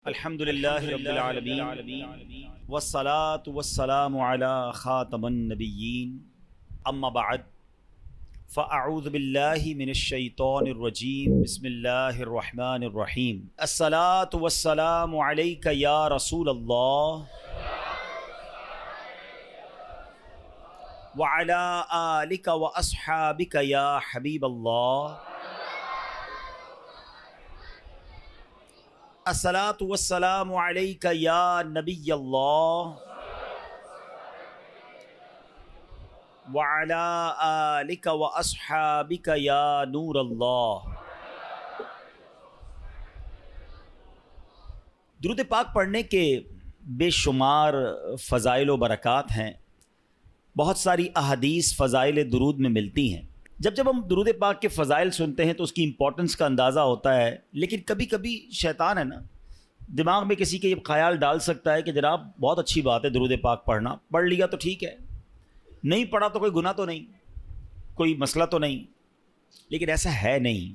الحمد للہ رب العالمین والصلاة والسلام علی خاتم النبیین اما بعد فاعوذ باللہ من الشیطان الرجیم بسم اللہ الرحمن الرحیم الصلاة والسلام علیک یا رسول اللہ وعلی آلک واصحابک یا حبیب اللہ الصلاة والسلام علیک یا نبی اللہ وعلی آلک واصحابک یا نور اللہ۔ درود پاک پڑھنے کے بے شمار فضائل و برکات ہیں، بہت ساری احادیث فضائل درود میں ملتی ہیں۔ جب ہم درود پاک کے فضائل سنتے ہیں تو اس کی امپورٹنس کا اندازہ ہوتا ہے، لیکن کبھی کبھی شیطان ہے نا، دماغ میں کسی کے یہ خیال ڈال سکتا ہے کہ جناب بہت اچھی بات ہے درود پاک پڑھنا، پڑھ لیا تو ٹھیک ہے، نہیں پڑھا تو کوئی گناہ تو نہیں، کوئی مسئلہ تو نہیں۔ لیکن ایسا ہے نہیں۔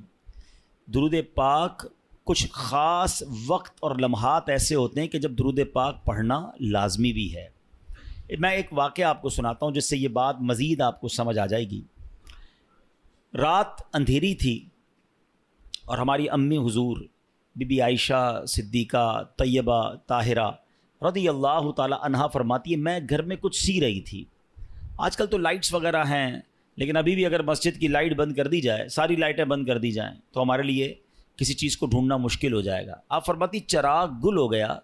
درود پاک کچھ خاص وقت اور لمحات ایسے ہوتے ہیں کہ جب درود پاک پڑھنا لازمی بھی ہے۔ میں ایک واقعہ آپ کو سناتا ہوں جس سے یہ بات مزید آپ کو سمجھ آ جائے گی۔ رات اندھیری تھی اور ہماری امی حضور بی بی عائشہ صدیقہ طیبہ طاہرہ رضی اللہ تعالی عنہا فرماتی ہے، میں گھر میں کچھ سی رہی تھی۔ آج کل تو لائٹس وغیرہ ہیں، لیکن ابھی بھی اگر مسجد کی لائٹ بند کر دی جائے، ساری لائٹیں بند کر دی جائیں تو ہمارے لیے کسی چیز کو ڈھونڈنا مشکل ہو جائے گا۔ آپ فرماتی چراغ گل ہو گیا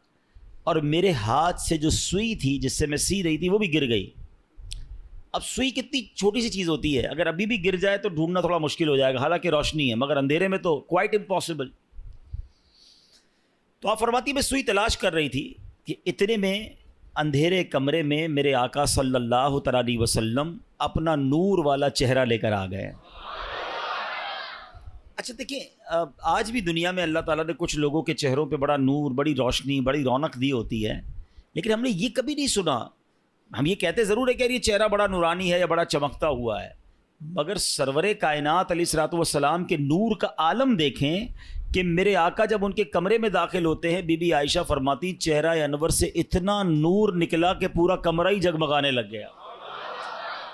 اور میرے ہاتھ سے جو سوئی تھی جس سے میں سی رہی تھی وہ بھی گر گئی۔ اب سوئی کتنی چھوٹی سی چیز ہوتی ہے، اگر ابھی بھی گر جائے تو ڈھونڈنا تھوڑا مشکل ہو جائے گا، حالانکہ روشنی ہے، مگر اندھیرے میں تو کوائٹ امپاسبل۔ تو آپ فرماتی میں سوئی تلاش کر رہی تھی کہ اتنے میں اندھیرے کمرے میں میرے آقا صلی اللہ تعالی علیہ وسلم اپنا نور والا چہرہ لے کر آ گئے۔ اچھا دیکھیں، آج بھی دنیا میں اللہ تعالیٰ نے کچھ لوگوں کے چہروں پہ بڑا نور، بڑی روشنی، بڑی رونق دی ہوتی ہے، لیکن ہم نے یہ کبھی نہیں سنا۔ ہم یہ کہتے ضرور ہے کہ یہ چہرہ بڑا نورانی ہے یا بڑا چمکتا ہوا ہے، مگر سرور کائنات علیہ الصلوۃ والسلام کے نور کا عالم دیکھیں کہ میرے آقا جب ان کے کمرے میں داخل ہوتے ہیں، بی بی عائشہ فرماتی چہرہ انور سے اتنا نور نکلا کہ پورا کمرہ ہی جگمگانے لگ گیا۔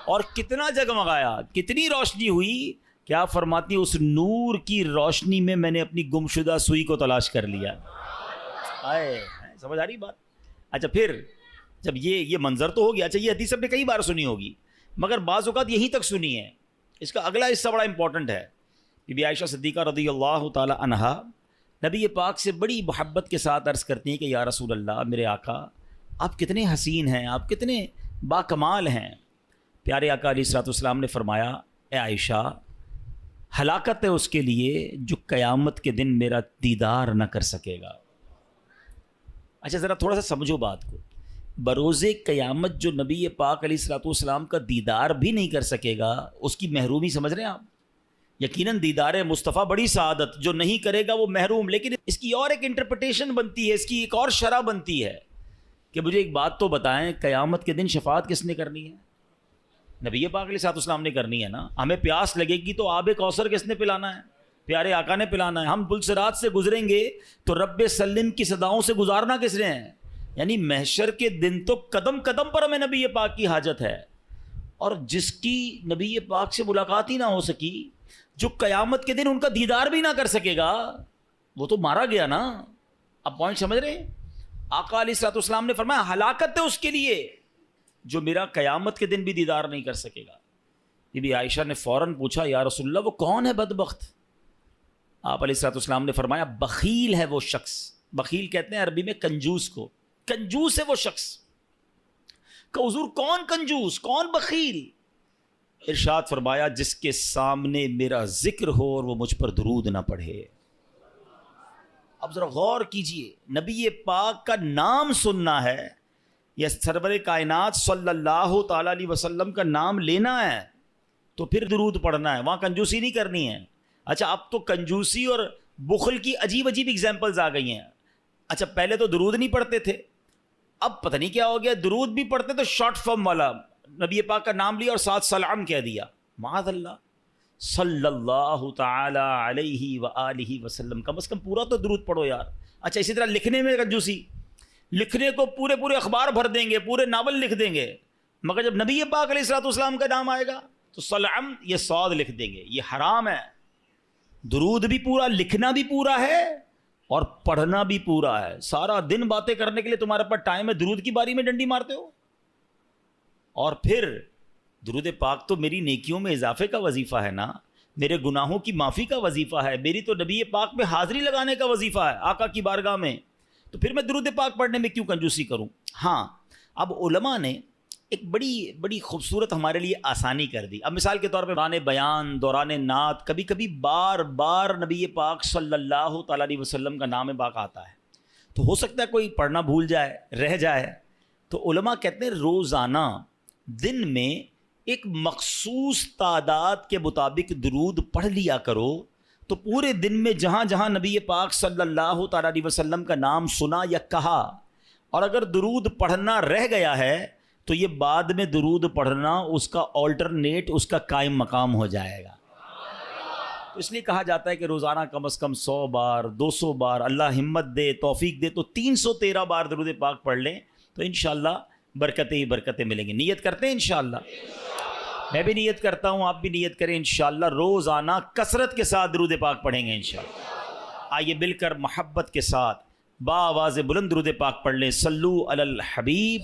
اور کتنا جگمگایا، کتنی روشنی ہوئی کہ آپ فرماتی اس نور کی روشنی میں نے اپنی گمشدہ سوئی کو تلاش کر لیا۔ آئے سمجھ آ رہی بات؟ اچھا پھر جب یہ منظر تو ہو گیا، اچھا یہ حدیث ہم نے کئی بار سنی ہوگی، مگر بعض اوقات یہیں تک سنی ہے۔ اس کا اگلا حصہ بڑا امپورٹنٹ ہے۔ بی بی عائشہ صدیقہ رضی اللہ تعالی عنہا نبی پاک سے بڑی محبت کے ساتھ عرض کرتی ہیں کہ یا رسول اللہ، میرے آقا آپ کتنے حسین ہیں، آپ کتنے باکمال ہیں۔ پیارے آقا علیہ الصلوۃ والسلام نے فرمایا، اے عائشہ، ہلاکت ہے اس کے لیے جو قیامت کے دن میرا دیدار نہ کر سکے گا۔ اچھا ذرا تھوڑا سا سمجھو بات کو، بروز قیامت جو نبی پاک علیہ الصلوۃ والسلام کا دیدار بھی نہیں کر سکے گا، اس کی محرومی سمجھ رہے ہیں آپ؟ یقیناً دیدار مصطفیٰ بڑی سعادت، جو نہیں کرے گا وہ محروم، لیکن اس کی اور ایک انٹرپریٹیشن بنتی ہے، اس کی ایک اور شرح بنتی ہے کہ مجھے ایک بات تو بتائیں، قیامت کے دن شفاعت کس نے کرنی ہے؟ نبی پاک علیہ الصلوۃ والسلام نے کرنی ہے نا۔ ہمیں پیاس لگے گی تو آب کوثر کس نے پلانا ہے؟ پیارے آقا نے پلانا ہے۔ ہم پلسرات سے گزریں گے تو رب سلم کی صداؤں سے گزارنا کس نے ہے؟ یعنی محشر کے دن تو قدم قدم پر ہمیں نبی پاک کی حاجت ہے، اور جس کی نبی پاک سے ملاقات ہی نہ ہو سکی، جو قیامت کے دن ان کا دیدار بھی نہ کر سکے گا، وہ تو مارا گیا نا۔ اب پوائنٹ سمجھ رہے ہیں؟ آقا علیہ الصلوۃ والسلام نے فرمایا ہلاکت ہے اس کے لیے جو میرا قیامت کے دن بھی دیدار نہیں کر سکے گا۔ بی بی عائشہ نے فوراً پوچھا، یا رسول اللہ وہ کون ہے بدبخت؟ آپ علیہ الصلوۃ والسلام نے فرمایا بخیل ہے وہ شخص۔ بخیل کہتے ہیں عربی میں کنجوس کو، کنجوس ہے وہ شخص۔ کہ حضور کون کنجوس، کون بخیل؟ ارشاد فرمایا جس کے سامنے میرا ذکر ہو اور وہ مجھ پر درود نہ پڑھے۔ اب ذرا غور کیجئے، نبی پاک کا نام سننا ہے یا سرور کائنات صلی اللہ تعالی علیہ وسلم کا نام لینا ہے تو پھر درود پڑھنا ہے، وہاں کنجوسی نہیں کرنی ہے۔ اچھا اب تو کنجوسی اور بخل کی عجیب عجیب اگزامپلز آ گئی ہیں۔ اچھا پہلے تو درود نہیں پڑھتے تھے، اب پتہ نہیں کیا ہو گیا، درود بھی پڑھتے تو شارٹ فارم والا، نبی پاک کا نام لیا اور ساتھ سلام کہہ دیا۔ معاذ اللہ، صلی اللہ تعالی علیہ وآلہ وسلم، کم از کم پورا تو درود پڑھو یار۔ اچھا اسی طرح لکھنے میں کنجوسی، لکھنے کو پورے پورے اخبار بھر دیں گے، پورے ناول لکھ دیں گے، مگر جب نبی پاک علیہ الصلوۃ والسلام کا نام آئے گا تو صلعم یہ صاد لکھ دیں گے. یہ حرام ہے. درود بھی پورا، لکھنا بھی پورا ہے اور پڑھنا بھی پورا ہے. سارا دن باتیں کرنے کے لیے تمہارے پاس ٹائم ہے، درود کی باری میں ڈنڈی مارتے ہو. اور پھر درود پاک تو میری نیکیوں میں اضافے کا وظیفہ ہے نا، میرے گناہوں کی معافی کا وظیفہ ہے، میری تو نبی پاک میں حاضری لگانے کا وظیفہ ہے آقا کی بارگاہ میں. تو پھر میں درود پاک پڑھنے میں کیوں کنجوسی کروں؟ ہاں اب علماء نے ایک بڑی خوبصورت ہمارے لیے آسانی کر دی. اب مثال کے طور پہ دوران بیان، دوران نعت کبھی کبھی بار بار نبی پاک صلی اللہ تعالیٰ علیہ وسلم کا نام پاک آتا ہے، تو ہو سکتا ہے کوئی پڑھنا بھول جائے، رہ جائے. تو علماء کہتے ہیں روزانہ دن میں ایک مخصوص تعداد کے مطابق درود پڑھ لیا کرو، تو پورے دن میں جہاں جہاں نبی پاک صلی اللہ تعالیٰ علیہ وسلم کا نام سنا یا کہا، اور اگر درود پڑھنا رہ گیا ہے تو یہ بعد میں درود پڑھنا اس کا آلٹرنیٹ، اس کا قائم مقام ہو جائے گا. تو اس لیے کہا جاتا ہے کہ روزانہ کم از کم 100 بار 200 بار، اللہ ہمت دے توفیق دے تو 313 بار درود پاک پڑھ لیں، تو انشاءاللہ برکتیں ہی برکتیں ملیں گی. نیت کرتے ہیں انشاءاللہ؟ میں بھی نیت کرتا ہوں، آپ بھی نیت کریں انشاءاللہ روزانہ کثرت کے ساتھ درود پاک پڑھیں گے انشاءاللہ. آئیے مل کر محبت کے ساتھ بآواز بلند درود پاک پڑھ لیں. صلو علی الحبیب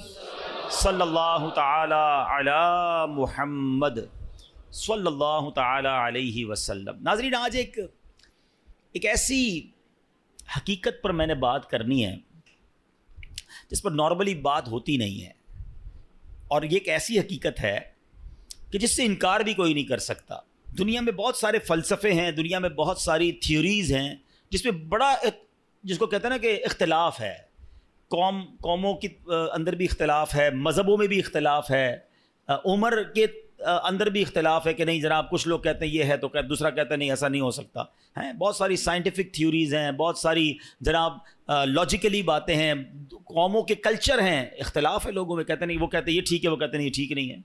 صلی اللہ تعالی علی محمد صلی اللہ تعالی علیہ وسلم. ناظرین آج ایک ایسی حقیقت پر میں نے بات کرنی ہے جس پر نارملی بات ہوتی نہیں ہے، اور یہ ایک ایسی حقیقت ہے کہ جس سے انکار بھی کوئی نہیں کر سکتا. دنیا میں بہت سارے فلسفے ہیں، دنیا میں بہت ساری تھیوریز ہیں جس میں بڑا جس کو کہتے ہیں نا کہ اختلاف ہے. قوموں کے اندر بھی اختلاف ہے، مذہبوں میں بھی اختلاف ہے، عمر کے اندر بھی اختلاف ہے کہ نہیں جناب کچھ لوگ کہتے ہیں یہ ہے تو دوسرا کہتا ہے نہیں ایسا نہیں ہو سکتا ہے. بہت ساری سائنٹیفک تھیوریز ہیں، بہت ساری جناب لاجیکلی باتیں ہیں، قوموں کے کلچر ہیں، اختلاف ہے لوگوں میں، کہتے نہیں وہ کہتے ہیں یہ ٹھیک ہے، وہ کہتے ہیں یہ ٹھیک نہیں ہے.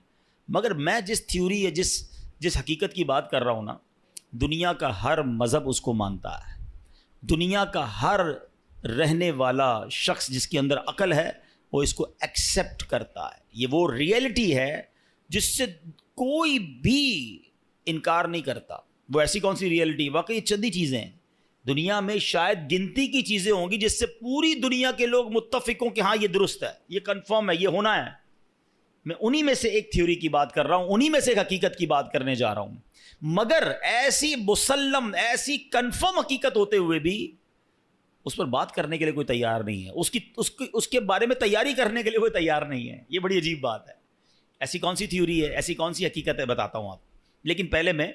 مگر میں جس تھیوری ہے جس حقیقت کی بات کر رہا ہوں نا، دنیا کا ہر مذہب اس کو مانتا ہے. دنیا کا ہر رہنے والا شخص جس کے اندر عقل ہے وہ اس کو ایکسیپٹ کرتا ہے. یہ وہ ریئلٹی ہے جس سے کوئی بھی انکار نہیں کرتا. وہ ایسی کون سی ریئلٹی؟ واقعی چندی چیزیں ہیں دنیا میں، شاید گنتی کی چیزیں ہوں گی جس سے پوری دنیا کے لوگ متفق ہوں کہ ہاں یہ درست ہے، یہ کنفرم ہے، یہ ہونا ہے. میں انہی میں سے ایک تھیوری کی بات کر رہا ہوں، انہی میں سے ایک حقیقت کی بات کرنے جا رہا ہوں. مگر ایسی مسلم، ایسی کنفرم حقیقت ہوتے ہوئے بھی اس پر بات کرنے کے لیے کوئی تیار نہیں ہے، اس کے بارے میں تیاری کرنے کے لیے کوئی تیار نہیں ہے. یہ بڑی عجیب بات ہے. ایسی کون سی تھیوری ہے، ایسی کون سی حقیقت ہے، بتاتا ہوں آپ. لیکن پہلے میں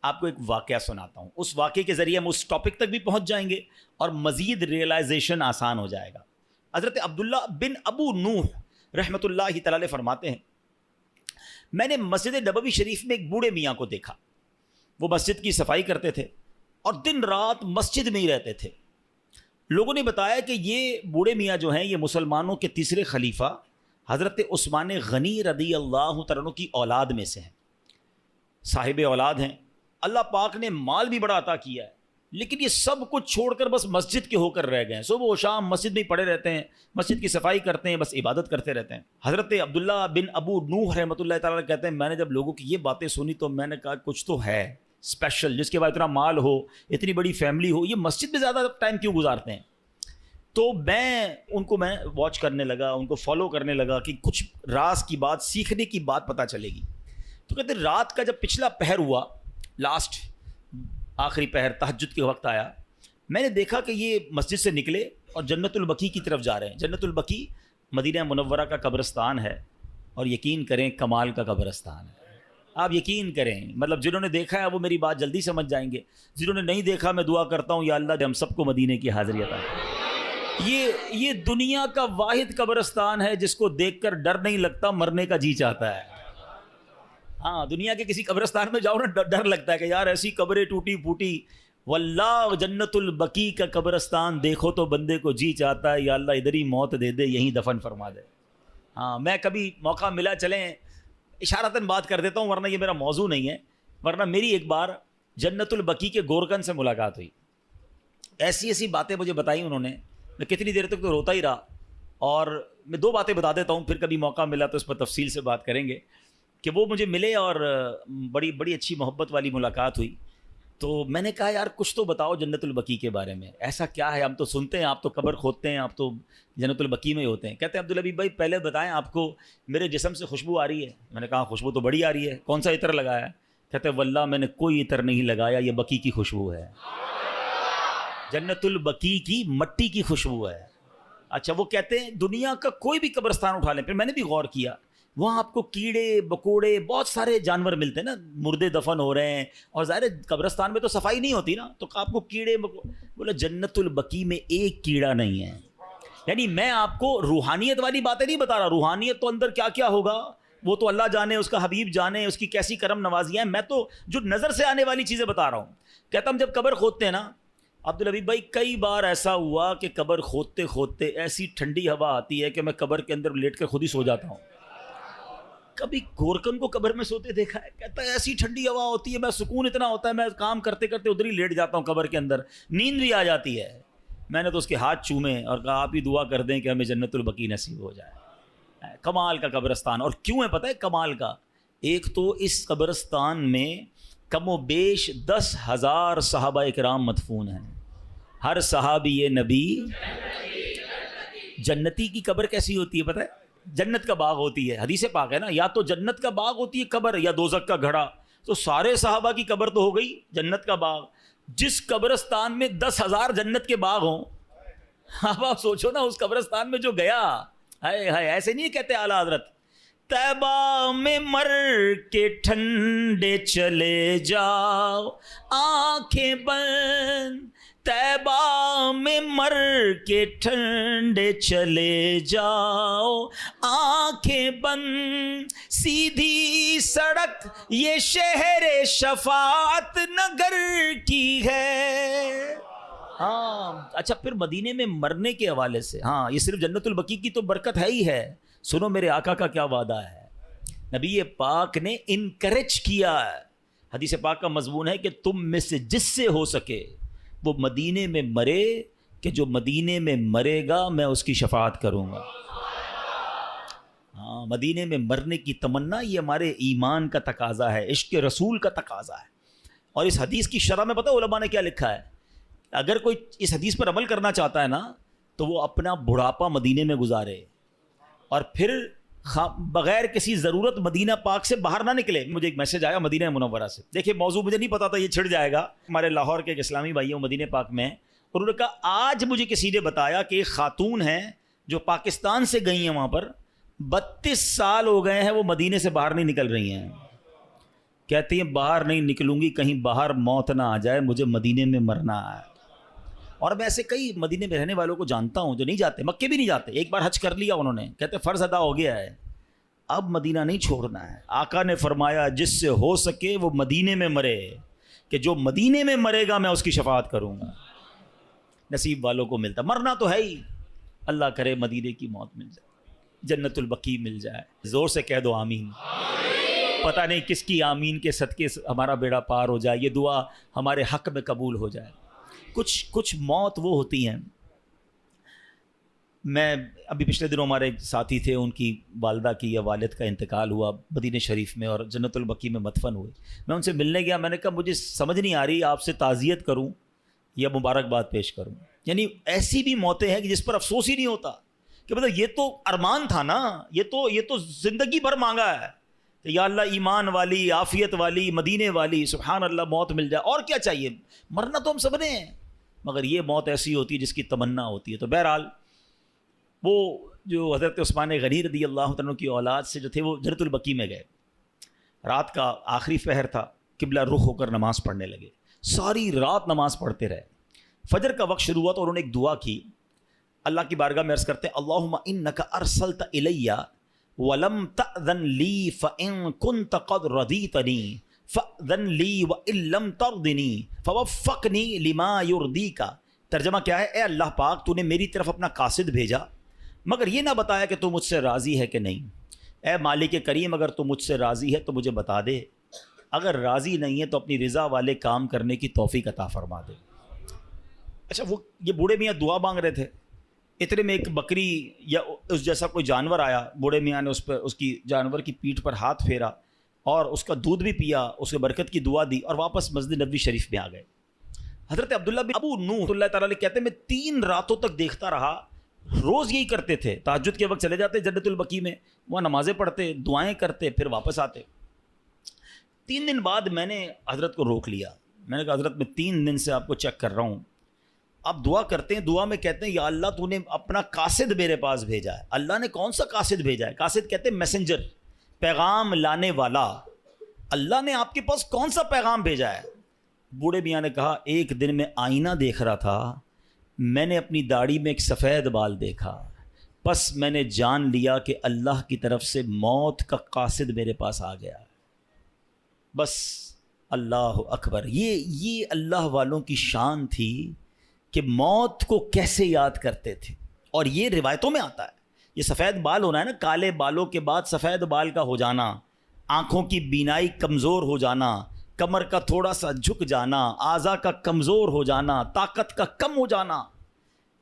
آپ کو ایک واقعہ سناتا ہوں. اس واقعے کے ذریعے ہم اس ٹاپک تک بھی پہنچ جائیں گے اور مزید ریئلائزیشن آسان ہو جائے گا. حضرت عبداللہ بن ابو نوح رحمۃ اللہ تعالی فرماتے ہیں، میں نے مسجد نبوی شریف میں ایک بوڑھے میاں کو دیکھا. وہ مسجد کی صفائی کرتے تھے اور دن رات مسجد میں ہی رہتے تھے. لوگوں نے بتایا کہ یہ بوڑھے میاں جو ہیں یہ مسلمانوں کے تیسرے خلیفہ حضرت عثمان غنی رضی اللہ تعالیٰ عنہ کی اولاد میں سے ہیں، صاحب اولاد ہیں. اللہ پاک نے مال بھی بڑا عطا کیا ہے، لیکن یہ سب کچھ چھوڑ کر بس مسجد کے ہو کر رہ گئے ہیں. صبح و شام مسجد میں ہی پڑے رہتے ہیں، مسجد کی صفائی کرتے ہیں، بس عبادت کرتے رہتے ہیں. حضرت عبداللہ بن ابو نوح رحمۃ اللہ تعالیٰ کہتے ہیں، میں نے جب لوگوں کی یہ باتیں سنی تو میں نے کہا کچھ تو ہے اسپیشل، جس کے بعد اتنا مال ہو، اتنی بڑی فیملی ہو، یہ مسجد میں زیادہ ٹائم کیوں گزارتے ہیں. تو میں واچ کرنے لگا، ان کو فالو کرنے لگا کہ کچھ راز کی بات، سیکھنے کی بات پتہ چلے گی. تو کہتے رات کا جب پچھلا پہر ہوا، لاسٹ آخری پہر تہجد کے وقت آیا، میں نے دیکھا کہ یہ مسجد سے نکلے اور جنت البقیع کی طرف جا رہے ہیں. جنت البقیع مدینہ منورہ کا قبرستان ہے، اور یقین کریں کمال کا قبرستان ہے. آپ یقین کریں، مطلب جنہوں نے دیکھا ہے وہ میری بات جلدی سمجھ جائیں گے، جنہوں نے نہیں دیکھا میں دعا کرتا ہوں یا اللہ ہم سب کو مدینے کی حاضری عطا کرے. یہ دنیا کا واحد قبرستان ہے جس کو دیکھ کر ڈر نہیں لگتا، مرنے کا جی چاہتا ہے. ہاں دنیا کے کسی قبرستان میں جاؤ نا ڈر لگتا ہے کہ یار ایسی قبریں ٹوٹی پھوٹی. واللہ جنت البقیع کا قبرستان دیکھو تو بندے کو جی چاہتا ہے یا اللہ ادھر ہی موت دے دے، یہیں دفن فرما دے. ہاں میں کبھی موقع ملا چلیں اشارتاً بات کر دیتا ہوں، ورنہ یہ میرا موضوع نہیں ہے. ورنہ میری ایک بار جنت البقیع کے گورکن سے ملاقات ہوئی. ایسی ایسی باتیں مجھے بتائی انہوں نے میں کتنی دیر تک تو روتا ہی رہا. اور میں 2 باتیں بتا دیتا ہوں, پھر کبھی موقع ملا تو اس پر تفصیل سے بات کریں گے. کہ وہ مجھے ملے اور بڑی بڑی اچھی محبت والی ملاقات ہوئی. تو میں نے کہا یار کچھ تو بتاؤ جنت البقیع کے بارے میں, ایسا کیا ہے؟ ہم تو سنتے ہیں آپ تو قبر کھودتے ہیں, آپ تو جنت البقیع میں ہی ہوتے ہیں. کہتے ہیں عبدالحبیب بھائی پہلے بتائیں آپ کو میرے جسم سے خوشبو آ رہی ہے؟ میں نے کہا خوشبو تو بڑی آ رہی ہے, کون سا عطر لگایا ہے؟ کہتے ہیں واللہ میں نے کوئی عطر نہیں لگایا, یہ بقیع کی خوشبو ہے, جنت البقیع کی مٹی کی خوشبو ہے. اچھا وہ کہتے ہیں دنیا کا کوئی بھی قبرستان اٹھا لیں, پھر میں نے بھی غور کیا, وہاں آپ کو کیڑے بکوڑے بہت سارے جانور ملتے ہیں نا, مردے دفن ہو رہے ہیں, اور ظاہر قبرستان میں تو صفائی نہیں ہوتی نا, تو آپ کو کیڑے بولا جنت البقیع میں ایک کیڑا نہیں ہے. یعنی میں آپ کو روحانیت والی باتیں نہیں بتا رہا, روحانیت تو اندر کیا کیا ہوگا وہ تو اللہ جانے, اس کا حبیب جانے, اس کی کیسی کرم نوازیاں ہیں. میں تو جو نظر سے آنے والی چیزیں بتا رہا ہوں. کہتا ہم جب قبر کھودتے ہیں نا عبدالحبیب بھائی, کئی بار ایسا ہوا کہ قبر کھودتے کھودتے ایسی ٹھنڈی ہوا آتی ہے کہ میں قبر کے اندر لیٹ کر خود ہی سو جاتا ہوں. کبھی گورکن کو قبر میں سوتے دیکھا ہے؟ کہتا ہے ایسی ٹھنڈی ہوا ہوتی ہے, میں سکون اتنا ہوتا ہے, میں کام کرتے کرتے ادھر ہی لیٹ جاتا ہوں قبر کے اندر, نیند بھی آ جاتی ہے. میں نے تو اس کے ہاتھ چومے اور کہا آپ ہی دعا کر دیں کہ ہمیں جنت البقیع نصیب ہو جائے. کمال کا قبرستان. اور کیوں ہے پتہ ہے کمال کا؟ ایک تو اس قبرستان میں کم و بیش 10,000 صحابہ اکرام مدفون ہیں. ہر صحابی نبی جنتی کی قبر کیسی ہوتی ہے پتہ ہے؟ جنت کا باغ ہوتی ہے, حدیث پاک ہے نا, یا تو جنت کا باغ ہوتی ہے قبر یا دوزخ کا گھڑا. تو سارے صحابہ کی قبر تو ہو گئی جنت کا باغ. جس قبرستان میں 10,000 جنت کے باغ ہوں, اب آپ سوچو نا اس قبرستان میں جو گیا, ہائے ہائے, ایسے نہیں کہتے اعلیٰ حضرت طیبہ میں مر کے ٹھنڈے چلے جاؤ آنکھیں بند, طیبہ میں مر کے ٹھنڈے چلے جاؤ آنکھیں بند, سیدھی سڑک یہ شہر شفاعت نگر کی ہے. ہاں اچھا, پھر مدینے میں مرنے کے حوالے سے, ہاں یہ صرف جنت البقیع کی تو برکت ہے ہی ہے. سنو میرے آقا کا کیا وعدہ ہے, نبی پاک نے انکریج کیا ہے. حدیث پاک کا مضمون ہے کہ تم میں سے جس سے ہو سکے وہ مدینے میں مرے, کہ جو مدینے میں مرے گا میں اس کی شفاعت کروں گا. ہاں مدینے میں مرنے کی تمنا یہ ہمارے ایمان کا تقاضا ہے, عشق رسول کا تقاضا ہے. اور اس حدیث کی شرح میں پتہ علماء نے کیا لکھا ہے؟ اگر کوئی اس حدیث پر عمل کرنا چاہتا ہے نا تو وہ اپنا بڑھاپا مدینے میں گزارے, اور پھر بغیر کسی ضرورت مدینہ پاک سے باہر نہ نکلے. مجھے ایک میسج آیا مدینہ منورہ سے, دیکھیں موضوع مجھے نہیں پتا تھا یہ چھڑ جائے گا. ہمارے لاہور کے ایک اسلامی بھائی ہیں مدینہ پاک میں, اور انہوں نے کہا آج مجھے کسی نے بتایا کہ ایک خاتون ہیں جو پاکستان سے گئی ہیں وہاں پر, 32 سال ہو گئے ہیں وہ مدینے سے باہر نہیں نکل رہی ہیں. کہتی ہیں باہر نہیں نکلوں گی کہیں باہر موت نہ آ جائے, مجھے مدینے میں مرنا ہے. اور میں ایسے کئی مدینے میں رہنے والوں کو جانتا ہوں جو نہیں جاتے, مکے بھی نہیں جاتے, ایک بار حج کر لیا انہوں نے, کہتے فرض ادا ہو گیا ہے, اب مدینہ نہیں چھوڑنا ہے. آقا نے فرمایا جس سے ہو سکے وہ مدینے میں مرے, کہ جو مدینے میں مرے گا میں اس کی شفاعت کروں گا. نصیب والوں کو ملتا, مرنا تو ہے ہی, اللہ کرے مدینے کی موت مل جائے, جنت البقیع مل جائے. زور سے کہہ دو آمین. پتہ نہیں کس کی آمین کے صدقے ہمارا بیڑا پار ہو جائے, یہ دعا ہمارے حق میں قبول ہو جائے. کچھ موت وہ ہوتی ہیں. میں ابھی پچھلے دنوں ہمارے ایک ساتھی تھے, ان کی والدہ کی یا والد کا انتقال ہوا مدینہ شریف میں, اور جنت البقیع میں مدفن ہوئے. میں ان سے ملنے گیا, میں نے کہا مجھے سمجھ نہیں آ رہی آپ سے تعزیت کروں یا مبارکباد پیش کروں. یعنی ایسی بھی موتیں ہیں کہ جس پر افسوس ہی نہیں ہوتا, کہ مطلب یہ تو ارمان تھا نا, یہ تو زندگی بھر مانگا ہے کہ یا اللہ ایمان والی, عافیت والی, مدینے والی, سبحان اللہ موت مل جائے, اور کیا چاہیے. مرنا تو ہم سب نے ہیں, مگر یہ موت ایسی ہوتی ہے جس کی تمنا ہوتی ہے. تو بہرحال وہ جو حضرت عثمان غنی رضی اللہ عنہ کی اولاد سے جو تھے وہ جنت البقیع میں گئے. رات کا آخری پہر تھا, قبلہ رخ ہو کر نماز پڑھنے لگے, ساری رات نماز پڑھتے رہے. فجر کا وقت شروع ہوا تو انہوں نے ایک دعا کی, اللہ کی بارگاہ میں عرض کرتے ہیں اللہم انک ارسلت الی ولم تأذن لی فإن كنت قد رضیتنی فأذن لی وإن لم ترضنی فوفقنی لما یرضیک. ترجمہ کیا ہے؟ اے اللہ پاک تو نے میری طرف اپنا قاصد بھیجا مگر یہ نہ بتایا کہ تو مجھ سے راضی ہے کہ نہیں. اے مالک کریم اگر تو مجھ سے راضی ہے تو مجھے بتا دے, اگر راضی نہیں ہے تو اپنی رضا والے کام کرنے کی توفیق عطا فرما دے. اچھا وہ یہ بوڑھے میاں دعا مانگ رہے تھے, اتنے میں ایک بکری یا اس جیسا کوئی جانور آیا، بوڑھے میاں نے اس کی جانور کی پیٹھ پر ہاتھ پھیرا اور اس کا دودھ بھی پیا، اس کے برکت کی دعا دی اور واپس مسجد نبوی شریف میں آ گئے۔ حضرت عبداللہ بن ابو نوح اللہ تعالیٰ علیہ کہتے ہیں میں 3 راتوں تک دیکھتا رہا، روز یہی کرتے تھے، تہجد کے وقت چلے جاتے جنت البقیع میں، وہاں نمازیں پڑھتے، دعائیں کرتے، پھر واپس آتے۔ 3 دن بعد میں نے حضرت کو روک لیا، میں نے کہا حضرت میں 3 دن سے آپ کو چیک کر رہا ہوں، آپ دعا کرتے ہیں، دعا میں کہتے ہیں یا اللہ تو نے اپنا قاصد میرے پاس بھیجا ہے۔ اللہ نے کون سا قاصد بھیجا ہے؟ قاصد کہتے ہیں میسنجر، پیغام لانے والا۔ اللہ نے آپ کے پاس کون سا پیغام بھیجا ہے؟ بوڑھے میاں نے کہا ایک دن میں آئینہ دیکھ رہا تھا، میں نے اپنی داڑھی میں ایک سفید بال دیکھا، بس میں نے جان لیا کہ اللہ کی طرف سے موت کا قاصد میرے پاس آ گیا۔ بس اللہ اکبر، یہ اللہ والوں کی شان تھی کہ موت کو کیسے یاد کرتے تھے۔ اور یہ روایتوں میں آتا ہے، یہ سفید بال ہونا ہے نا، کالے بالوں کے بعد سفید بال کا ہو جانا، آنکھوں کی بینائی کمزور ہو جانا، کمر کا تھوڑا سا جھک جانا، اعضاء کا کمزور ہو جانا، طاقت کا کم ہو جانا،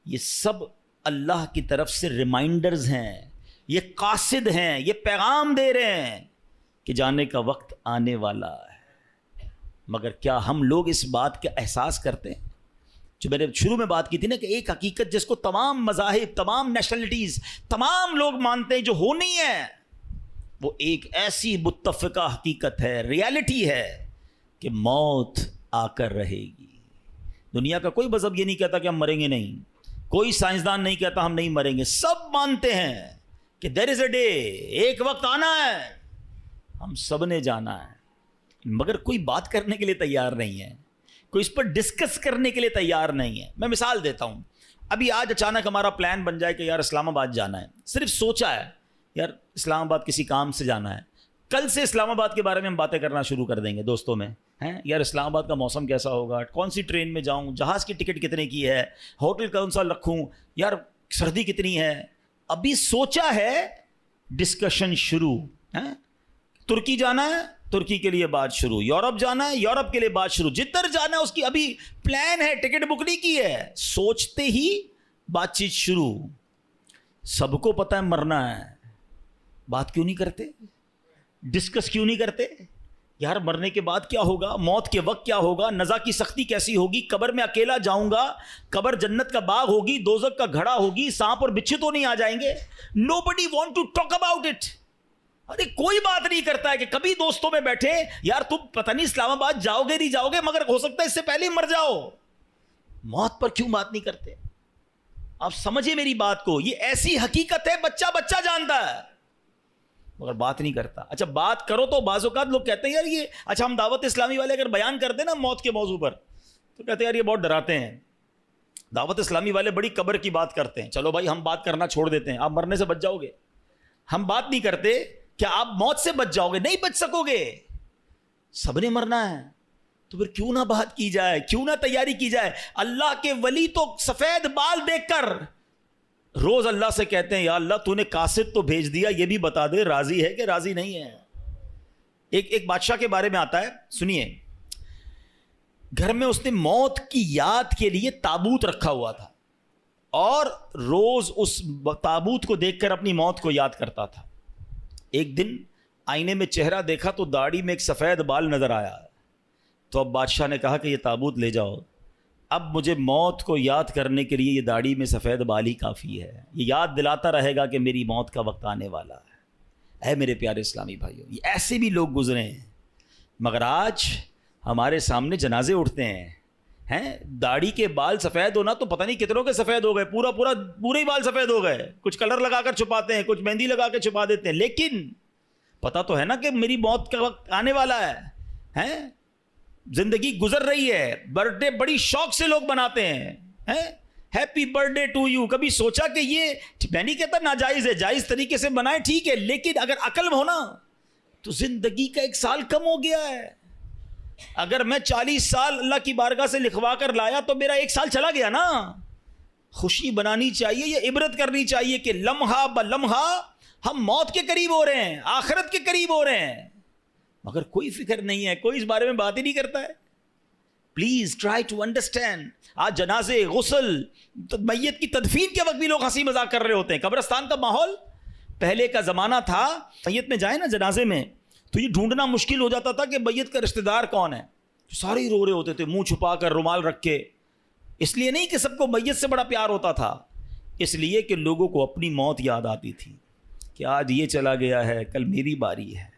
یہ سب اللہ کی طرف سے ریمائنڈرز ہیں، یہ قاصد ہیں، یہ پیغام دے رہے ہیں کہ جانے کا وقت آنے والا ہے۔ مگر کیا ہم لوگ اس بات کا احساس کرتے ہیں؟ جو میں نے شروع میں بات کی تھی نا کہ ایک حقیقت جس کو تمام مذاہب، تمام نیشنلٹیز، تمام لوگ مانتے ہیں جو ہونی ہے، وہ ایک ایسی متفقہ حقیقت ہے، ریالٹی ہے کہ موت آ کر رہے گی۔ دنیا کا کوئی مذہب یہ نہیں کہتا کہ ہم مریں گے نہیں، کوئی سائنسدان نہیں کہتا ہم نہیں مریں گے، سب مانتے ہیں کہ دیر از اے ڈے، ایک وقت آنا ہے، ہم سب نے جانا ہے، مگر کوئی بات کرنے کے لیے تیار نہیں ہے، کوئی اس پر ڈسکس کرنے کے لیے تیار نہیں ہے۔ میں مثال دیتا ہوں، ابھی آج اچانک ہمارا پلان بن جائے کہ یار اسلام آباد جانا ہے، صرف سوچا ہے یار اسلام آباد کسی کام سے جانا ہے، کل سے اسلام آباد کے بارے میں ہم باتیں کرنا شروع کر دیں گے دوستوں میں، ہیں یار اسلام آباد کا موسم کیسا ہوگا، کون سی ٹرین میں جاؤں، جہاز کی ٹکٹ کتنے کی ہے، ہوٹل کون سا رکھوں، یار سردی کتنی ہے، ابھی سوچا ہے، ڈسکشن شروع ہے۔ ترکی جانا ہے، ترکی کے لیے بات شروع، یورپ جانا ہے، یورپ کے لیے بات شروع، جدھر جانا ہے اس کی ابھی پلان ہے، ٹکٹ بک نہیں کی ہے، سوچتے ہی بات چیت شروع۔ سب کو پتہ ہے مرنا ہے، بات کیوں نہیں کرتے؟ ڈسکس کیوں نہیں کرتے؟ یار مرنے کے بعد کیا ہوگا، موت کے وقت کیا ہوگا، نزا کی سختی کیسی ہوگی، قبر میں اکیلا جاؤں گا، قبر جنت کا باغ ہوگی، دوزخ کا گھڑا ہوگی، سانپ اور بچھو تو نہیں آ جائیں گے؟ Nobody want to talk about it۔ ارے کوئی بات نہیں کرتا ہے کہ کبھی دوستوں میں بیٹھے یار تم پتہ نہیں اسلام آباد جاؤ گے نہیں جاؤ گے، مگر ہو سکتا ہے اس سے پہلے ہی مر جاؤ، موت پر کیوں بات نہیں کرتے؟ آپ سمجھے میری بات کو، یہ ایسی حقیقت ہے بچہ بچہ جانتا ہے مگر بات نہیں کرتا۔ اچھا بات کرو تو بعض اوقات لوگ کہتے ہیں یار یہ، اچھا ہم دعوت اسلامی والے اگر بیان کرتے ہیں نا موت کے موضوع پر تو کہتے ہیں یار یہ بہت ڈراتے ہیں، دعوت اسلامی والے بڑی قبر کی بات کرتے ہیں، چلو بھائی ہم بات کرنا چھوڑ دیتے ہیں، آپ مرنے سے بچ جاؤ گے، ہم بات نہیں کرتے کیا آپ موت سے بچ جاؤ گے؟ نہیں بچ سکو گے، سب نے مرنا ہے، تو پھر کیوں نہ بات کی جائے، کیوں نہ تیاری کی جائے؟ اللہ کے ولی تو سفید بال دیکھ کر روز اللہ سے کہتے ہیں یا اللہ تو نے قاصد تو بھیج دیا، یہ بھی بتا دے راضی ہے کہ راضی نہیں ہے۔ ایک بادشاہ کے بارے میں آتا ہے، سنیے، گھر میں اس نے موت کی یاد کے لیے تابوت رکھا ہوا تھا اور روز اس تابوت کو دیکھ کر اپنی موت کو یاد کرتا تھا۔ ایک دن آئینے میں چہرہ دیکھا تو داڑھی میں ایک سفید بال نظر آیا، تو اب بادشاہ نے کہا کہ یہ تابوت لے جاؤ، اب مجھے موت کو یاد کرنے کے لیے یہ داڑھی میں سفید بال ہی کافی ہے، یہ یاد دلاتا رہے گا کہ میری موت کا وقت آنے والا ہے۔ اے میرے پیارے اسلامی بھائیوں، یہ ایسے بھی لوگ گزرے ہیں، مگر آج ہمارے سامنے جنازے اٹھتے ہیں، داڑھی کے بال سفید ہونا تو پتہ نہیں کتنوں کے سفید ہو گئے، پورے ہی بال سفید ہو گئے، کچھ کلر لگا کر چھپاتے ہیں، کچھ مہندی لگا کے چھپا دیتے ہیں، لیکن پتہ تو ہے نا کہ میری موت کا وقت آنے والا ہے۔ زندگی گزر رہی ہے، برتھ ڈے بڑی شوق سے لوگ مناتے ہیں، happy birthday to you. کبھی سوچا کہ یہ، میں نہیں کہتا ناجائز ہے، جائز طریقے سے منائے ٹھیک ہے، لیکن اگر عقل ہونا تو زندگی کا 1 سال کم ہو گیا ہے۔ اگر میں 40 سال اللہ کی بارگاہ سے لکھوا کر لایا تو میرا 1 سال چلا گیا نا۔ خوشی بنانی چاہیے، یہ عبرت کرنی چاہیے کہ لمحہ بلمحہ ہم موت کے قریب ہو رہے ہیں، آخرت کے قریب ہو رہے ہیں، مگر کوئی فکر نہیں ہے، کوئی اس بارے میں بات ہی نہیں کرتا ہے۔ Please try to understand. آج جنازے, غسل, میت کی تدفین کے وقت بھی لوگ ہنسی مذاق کر رہے ہوتے ہیں. قبرستان کا ماحول پہلے کا زمانہ تھا, میت میں جائیں نا جنازے میں تو یہ ڈھونڈنا مشکل ہو جاتا تھا کہ میت کا رشتہ دار کون ہے. سارے ہی رو رہے ہوتے تھے منہ چھپا کر, رومال رکھ کے. اس لیے نہیں کہ سب کو میت سے بڑا پیار ہوتا تھا, اس لیے کہ لوگوں کو اپنی موت یاد آتی تھی کہ آج یہ چلا گیا ہے, کل میری باری ہے.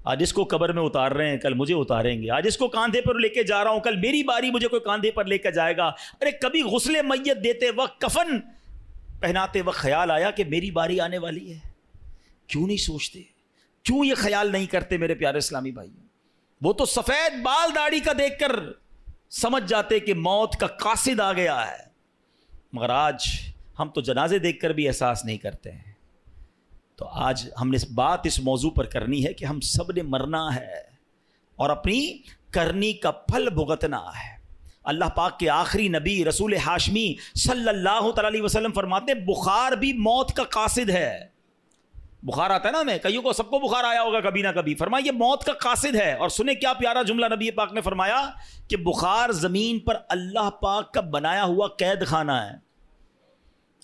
آج اس کو قبر میں اتار رہے ہیں, کل مجھے اتاریں گے. آج اس کو کاندھے پر لے کے جا رہا ہوں, کل میری باری, مجھے کوئی کاندھے پر لے کے جائے گا. ارے کبھی غسل میت دیتے وقت, کفن پہناتے وقت خیال آیا کہ میری باری آنے والی ہے؟ کیوں نہیں سوچتے, کیوں یہ خیال نہیں کرتے میرے پیارے اسلامی بھائی؟ وہ تو سفید بال داڑھی کا دیکھ کر سمجھ جاتے کہ موت کا قاصد آ گیا ہے, مگر آج ہم تو جنازے دیکھ کر بھی احساس نہیں کرتے ہیں. تو آج ہم نے بات اس موضوع پر کرنی ہے کہ ہم سب نے مرنا ہے اور اپنی کرنی کا پھل بھگتنا ہے. اللہ پاک کے آخری نبی رسول ہاشمی صلی اللہ تعالی علیہ وسلم فرماتے ہیں بخار بھی موت کا قاصد ہے. بخار آتا ہے نا, ہمیں کئیوں کو, سب کو بخار آیا ہوگا کبھی نہ کبھی. فرمایا یہ موت کا قاصد ہے. اور سنیں کیا پیارا جملہ نبی پاک نے فرمایا کہ بخار زمین پر اللہ پاک کا بنایا ہوا قید خانہ ہے.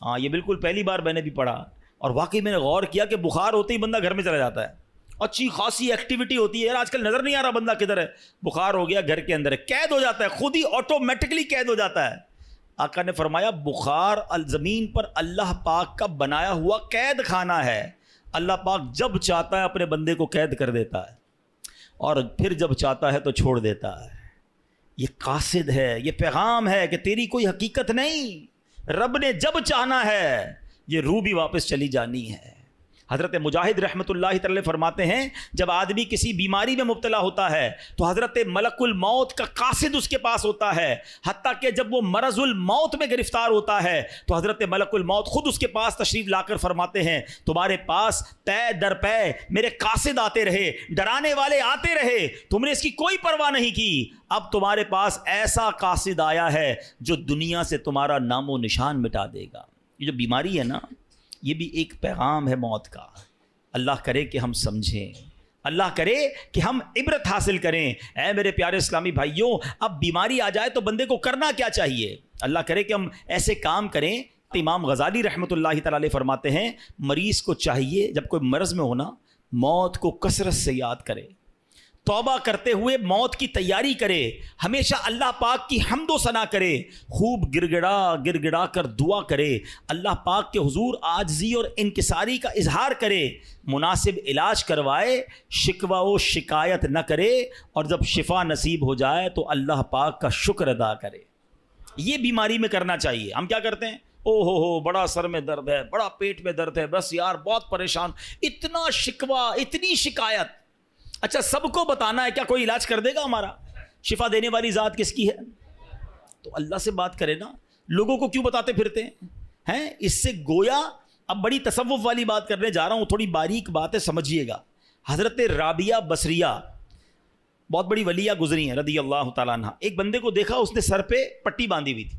ہاں, یہ بالکل پہلی بار میں نے بھی پڑھا اور واقعی میں نے غور کیا کہ بخار ہوتے ہی بندہ گھر میں چلا جاتا ہے, اچھی خاصی ایکٹیویٹی ہوتی ہے. یار آج کل نظر نہیں آ رہا بندہ کدھر ہے, بخار ہو گیا گھر کے اندر ہے, قید ہو جاتا ہے, خود ہی آٹومیٹکلی قید ہو جاتا ہے. آقا نے فرمایا بخار زمین پر اللہ پاک کا بنایا ہوا قید خانہ ہے. اللہ پاک جب چاہتا ہے اپنے بندے کو قید کر دیتا ہے اور پھر جب چاہتا ہے تو چھوڑ دیتا ہے. یہ قاصد ہے, یہ پیغام ہے کہ تیری کوئی حقیقت نہیں, رب نے جب چاہنا ہے یہ روح بھی واپس چلی جانی ہے. حضرت مجاہد رحمۃ اللہ تعالی فرماتے ہیں جب آدمی کسی بیماری میں مبتلا ہوتا ہے تو حضرت ملک الموت کا قاصد اس کے پاس ہوتا ہے, حتیٰ کہ جب وہ مرض الموت میں گرفتار ہوتا ہے تو حضرت ملک الموت خود اس کے پاس تشریف لا کر فرماتے ہیں تمہارے پاس پے در پے میرے قاصد آتے رہے, ڈرانے والے آتے رہے, تم نے اس کی کوئی پرواہ نہیں کی. اب تمہارے پاس ایسا قاصد آیا ہے جو دنیا سے تمہارا نام و نشان مٹا دے گا. یہ جو بیماری ہے نا, یہ بھی ایک پیغام ہے موت کا. اللہ کرے کہ ہم سمجھیں, اللہ کرے کہ ہم عبرت حاصل کریں. اے میرے پیارے اسلامی بھائیوں, اب بیماری آ جائے تو بندے کو کرنا کیا چاہیے؟ اللہ کرے کہ ہم ایسے کام کریں. امام غزالی رحمۃ اللہ تعالی علیہ فرماتے ہیں مریض کو چاہیے جب کوئی مرض میں ہونا موت کو کثرت سے یاد کرے, توبہ کرتے ہوئے موت کی تیاری کرے, ہمیشہ اللہ پاک کی حمد و ثنا کرے, خوب گڑ گڑا کر دعا کرے, اللہ پاک کے حضور عاجزی اور انکساری کا اظہار کرے, مناسب علاج کروائے, شکوہ و شکایت نہ کرے, اور جب شفا نصیب ہو جائے تو اللہ پاک کا شکر ادا کرے. یہ بیماری میں کرنا چاہیے. ہم کیا کرتے ہیں, او ہو بڑا سر میں درد ہے, بڑا پیٹ میں درد ہے, بس یار بہت پریشان, اتنا شکوہ, اتنی شکایت. اچھا سب کو بتانا ہے, کیا کوئی علاج کر دے گا ہمارا؟ شفا دینے والی ذات کس کی ہے؟ تو اللہ سے بات کرے نا. لوگوں کو کیوں بتاتے پھرتے ہیں؟ اس سے گویا اب بڑی تصوف والی بات کرنے جا رہا ہوں, تھوڑی باریک بات ہے, سمجھیے گا. حضرت رابعہ بصریہ بہت بڑی ولیہ گزری ہیں رضی اللہ تعالیٰ عنہ. ایک بندے کو دیکھا اس نے سر پہ پٹی باندھی ہوئی تھی.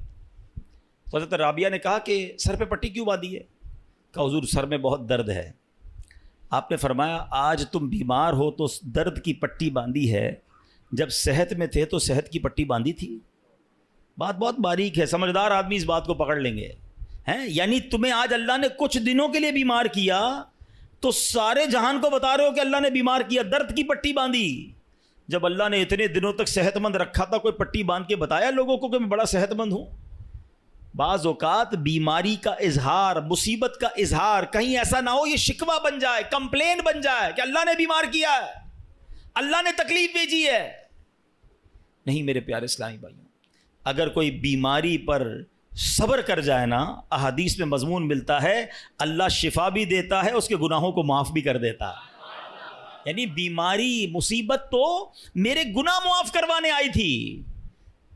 تو حضرت رابعہ نے کہا کہ سر پہ پٹی کیوں باندھی ہے؟ کہا حضور سر میں بہت درد ہے. آپ نے فرمایا آج تم بیمار ہو تو درد کی پٹی باندھی ہے, جب صحت میں تھے تو صحت کی پٹی باندھی تھی. بات بہت باریک ہے, سمجھدار آدمی اس بات کو پکڑ لیں گے. یعنی تمہیں آج اللہ نے کچھ دنوں کے لیے بیمار کیا تو سارے جہان کو بتا رہے ہو کہ اللہ نے بیمار کیا, درد کی پٹی باندھی. جب اللہ نے اتنے دنوں تک صحت مند رکھا تھا, کوئی پٹی باندھ کے بتایا لوگوں کو کہ میں بڑا صحت مند ہوں؟ بعض اوقات بیماری کا اظہار, مصیبت کا اظہار کہیں ایسا نہ ہو یہ شکوہ بن جائے, کمپلین بن جائے کہ اللہ نے بیمار کیا ہے, اللہ نے تکلیف بھیجی ہے. نہیں میرے پیارے اسلامی بھائیوں, اگر کوئی بیماری پر صبر کر جائے نا, احادیث میں مضمون ملتا ہے اللہ شفا بھی دیتا ہے, اس کے گناہوں کو معاف بھی کر دیتا ہے. یعنی بیماری مصیبت تو میرے گناہ معاف کروانے آئی تھی,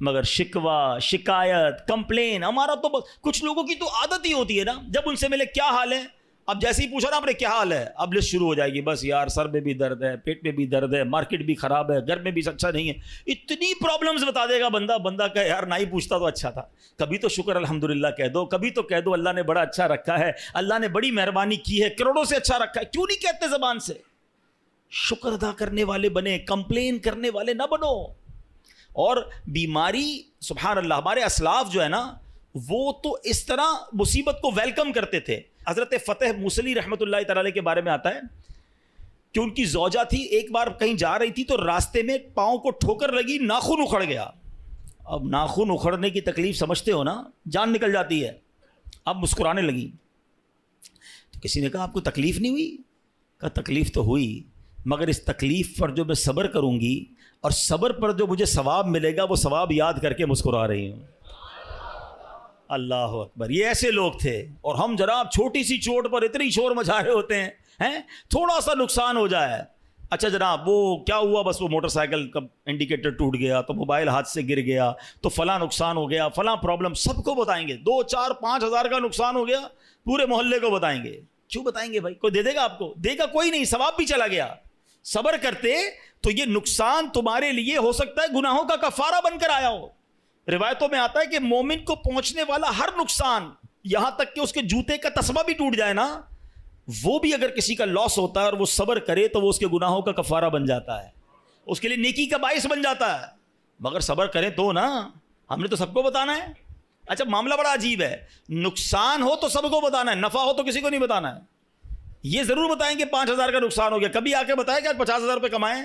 مگر شکوہ شکایت کمپلین ہمارا تو کچھ لوگوں کی تو عادت ہی ہوتی ہے نا, جب ان سے ملے کیا حال ہے, اب جیسے ہی پوچھا نا آپ نے کیا حال ہے, اب لسٹ شروع ہو جائے گی, بس یار سر میں بھی درد ہے, پیٹ میں بھی درد ہے, مارکیٹ بھی خراب ہے, گھر میں بھی اچھا نہیں ہے, اتنی پرابلمز بتا دے گا بندہ کہ یار نہ ہی پوچھتا تو اچھا تھا. کبھی تو شکر الحمدللہ کہہ دو, کبھی تو کہہ دو اللہ نے بڑا اچھا رکھا ہے, اللہ نے بڑی مہربانی کی ہے, کروڑوں سے اچھا رکھا ہے. کیوں نہیں کہتے زبان سے؟ شکر ادا کرنے والے بنے, کمپلین کرنے والے نہ بنو. اور بیماری سبحان اللہ ہمارے اسلاف جو ہے نا وہ تو اس طرح مصیبت کو ویلکم کرتے تھے. حضرت فتح موصلی رحمۃ اللہ تعالی علیہ کے بارے میں آتا ہے کہ ان کی زوجہ تھی, ایک بار کہیں جا رہی تھی تو راستے میں پاؤں کو ٹھوکر لگی, ناخن اکھڑ گیا. اب ناخن اکھڑنے کی تکلیف سمجھتے ہو نا, جان نکل جاتی ہے. اب مسکرانے لگی تو کسی نے کہا آپ کو تکلیف نہیں ہوئی؟ کہا تکلیف تو ہوئی, مگر اس تکلیف پر جو میں صبر کروں گی اور صبر پر جو مجھے ثواب ملے گا وہ ثواب یاد کر کے مسکرا رہی ہوں. اللہ اکبر. یہ ایسے لوگ تھے. اور ہم جناب چھوٹی سی چوٹ پر اتنی شور مچا رہے ہوتے ہیں, تھوڑا سا نقصان ہو جائے, اچھا جناب وہ کیا ہوا, بس وہ موٹر سائیکل کا انڈیکیٹر ٹوٹ گیا, تو موبائل ہاتھ سے گر گیا, تو فلاں نقصان ہو گیا, فلاں پرابلم, سب کو بتائیں گے. 2 4 5 ہزار کا نقصان ہو گیا, پورے محلے کو بتائیں گے. کیوں بتائیں گے بھائی؟ کوئی دے دے گا آپ کو؟ دے گا کوئی نہیں, ثواب بھی چلا گیا. صبر کرتے تو یہ نقصان تمہارے لیے ہو سکتا ہے گناہوں کا کفارہ بن کر آیا ہو. روایتوں میں آتا ہے کہ مومن کو پہنچنے والا ہر نقصان, یہاں تک کہ اس کے جوتے کا تسمہ بھی ٹوٹ جائے نا, وہ بھی اگر کسی کا لاس ہوتا ہے اور وہ صبر کرے تو وہ اس کے گناہوں کا کفارہ بن جاتا ہے, اس کے لیے نیکی کا باعث بن جاتا ہے. مگر صبر کریں تو نا, ہم نے تو سب کو بتانا ہے. اچھا معاملہ بڑا عجیب ہے, نقصان ہو تو سب کو بتانا ہے, نفع ہو تو کسی کو نہیں بتانا ہے. یہ ضرور بتائیں کہ 5,000 کا نقصان ہو گیا, کبھی آ کے بتائیں کہ آج 50,000 روپے کمائیں.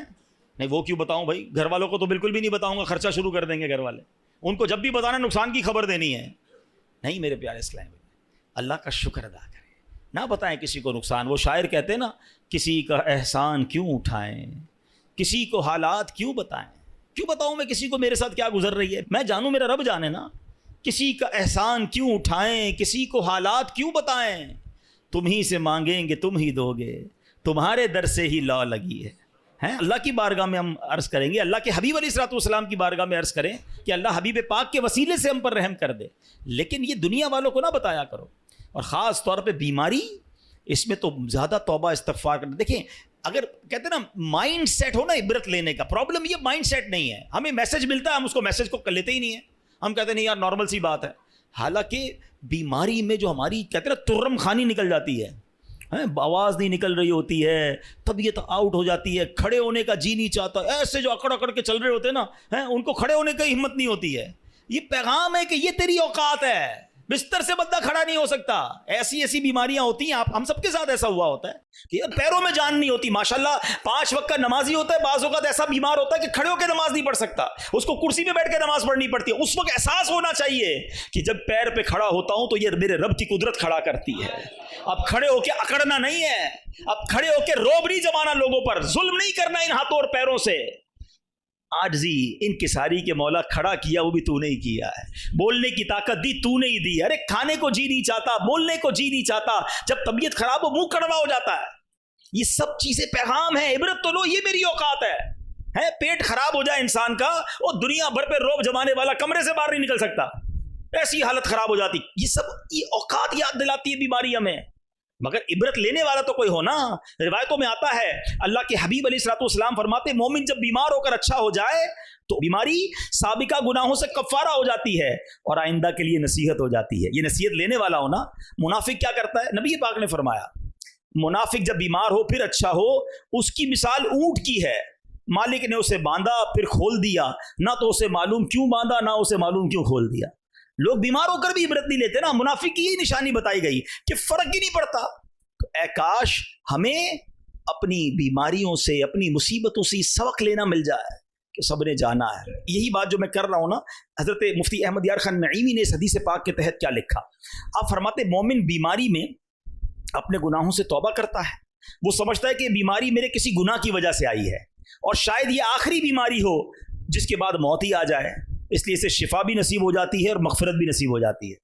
نہیں وہ کیوں بتاؤں بھائی, گھر والوں کو تو بالکل بھی نہیں بتاؤں گا, خرچہ شروع کر دیں گے گھر والے. ان کو جب بھی بتانا نقصان کی خبر دینی ہے. نہیں میرے پیارے اسلام, اللہ کا شکر ادا کریں, نہ بتائیں کسی کو نقصان. وہ شاعر کہتے ہیں نا, کسی کا احسان کیوں اٹھائیں, کسی کو حالات کیوں بتائیں. کیوں بتاؤں میں کسی کو میرے ساتھ کیا گزر رہی ہے؟ میں جانوں, میرا رب جانے نا. کسی کا احسان کیوں اٹھائیں, کسی کو حالات کیوں بتائیں. تم ہی سے مانگیں گے تم ہی دو گے, تمہارے در سے ہی لا لگی ہے. اللہ کی بارگاہ میں ہم عرض کریں گے, اللہ کے حبیب علیہ الصلوۃ والسلام کی بارگاہ میں عرض کریں کہ اللہ حبیب پاک کے وسیلے سے ہم پر رحم کر دے. لیکن یہ دنیا والوں کو نہ بتایا کرو, اور خاص طور پہ بیماری, اس میں تو زیادہ توبہ استغفار کرنا. دیکھیں اگر کہتے ہیں نا مائنڈ سیٹ ہو نا عبرت لینے کا, پرابلم یہ مائنڈ سیٹ نہیں ہے. ہمیں میسج ملتا ہے, ہم اس کو میسج کو کر لیتے ہی نہیں ہیں. ہم کہتے ہیں نہیں یار نارمل سی بات ہے. حالانکہ بیماری میں جو ہماری کہتے ہیں نا ترم خانی نکل جاتی ہے, آواز نہیں نکل رہی ہوتی ہے, طبیعت آؤٹ ہو جاتی ہے, کھڑے ہونے کا جی نہیں چاہتا. ایسے جو اکڑ اکڑ کے چل رہے ہوتے ہیں نا, ان کو کھڑے ہونے کی ہمت نہیں ہوتی ہے. یہ پیغام ہے کہ یہ تیری اوقات ہے, بستر سے بندہ کھڑا نہیں ہو سکتا. ایسی ایسی بیماریاں ہوتی ہیں, ہم سب کے ساتھ ایسا ہوا ہوتا ہے کہ پیروں میں جان نہیں ہوتی. ماشاءاللہ 5 وقت کا نمازی ہوتا ہے, بعض اوقات ایسا بیمار ہوتا ہے کہ کھڑے ہو کے نماز نہیں پڑھ سکتا, اس کو کرسی پہ بیٹھ کے نماز پڑھنی پڑتی ہے. اس وقت احساس ہونا چاہیے کہ جب پیر پہ کھڑا ہوتا ہوں تو یہ میرے رب کی قدرت کھڑا کرتی ہے. اب کھڑے ہو کے اکڑنا نہیں ہے, اب کھڑے ہو کے روب نہیں جمانا لوگوں پر, ظلم نہیں کرنا ان ہاتھوں اور پیروں سے. عاجزی انکساری کے مولا کھڑا کیا وہ بھی تو نے ہی کیا ہے, بولنے کی طاقت دی تو نے ہی دی. ارے کھانے کو جی نہیں چاہتا, بولنے کو جی نہیں چاہتا, جب طبیعت خراب ہو منہ کڑوا ہو جاتا ہے. یہ سب چیزیں پیغام ہیں, عبرت تو لو, یہ میری اوقات ہے. پیٹ خراب ہو جائے انسان کا, اور دنیا بھر پہ روب جمانے والا کمرے سے باہر نہیں نکل سکتا, ایسی حالت خراب ہو جاتی. یہ سب یہ اوقات یاد دلاتی ہے بیماری ہمیں, مگر عبرت لینے والا تو کوئی ہو نا. روایتوں میں آتا ہے اللہ کے حبیب علیہ الصلوۃ والسلام فرماتے مومن جب بیمار ہو کر اچھا ہو جائے تو بیماری سابقہ گناہوں سے کفارہ ہو جاتی ہے اور آئندہ کے لیے نصیحت ہو جاتی ہے. یہ نصیحت لینے والا ہو نا. منافق کیا کرتا ہے, نبی پاک نے فرمایا منافق جب بیمار ہو پھر اچھا ہو, اس کی مثال اونٹ کی ہے, مالک نے اسے باندھا پھر کھول دیا, نہ تو اسے معلوم کیوں باندھا نہ اسے معلوم کیوں کھول دیا. لوگ بیمار ہو کر بھی عبرت نہیں لیتے نا. منافق کی یہی نشانی بتائی گئی کہ فرق ہی نہیں پڑتا. تو اے کاش ہمیں اپنی بیماریوں سے, اپنی مصیبتوں سے سبق لینا مل جائے کہ سب نے جانا ہے. یہی بات جو میں کر رہا ہوں نا, حضرت مفتی احمد یار خان نعیمی نے اس حدیث پاک کے تحت کیا لکھا. آپ فرماتے مومن بیماری میں اپنے گناہوں سے توبہ کرتا ہے, وہ سمجھتا ہے کہ بیماری میرے کسی گناہ کی وجہ سے آئی ہے اور شاید یہ آخری بیماری ہو جس کے بعد موت ہی آ جائے, اس لیے اسے شفا بھی نصیب ہو جاتی ہے اور مغفرت بھی نصیب ہو جاتی ہے.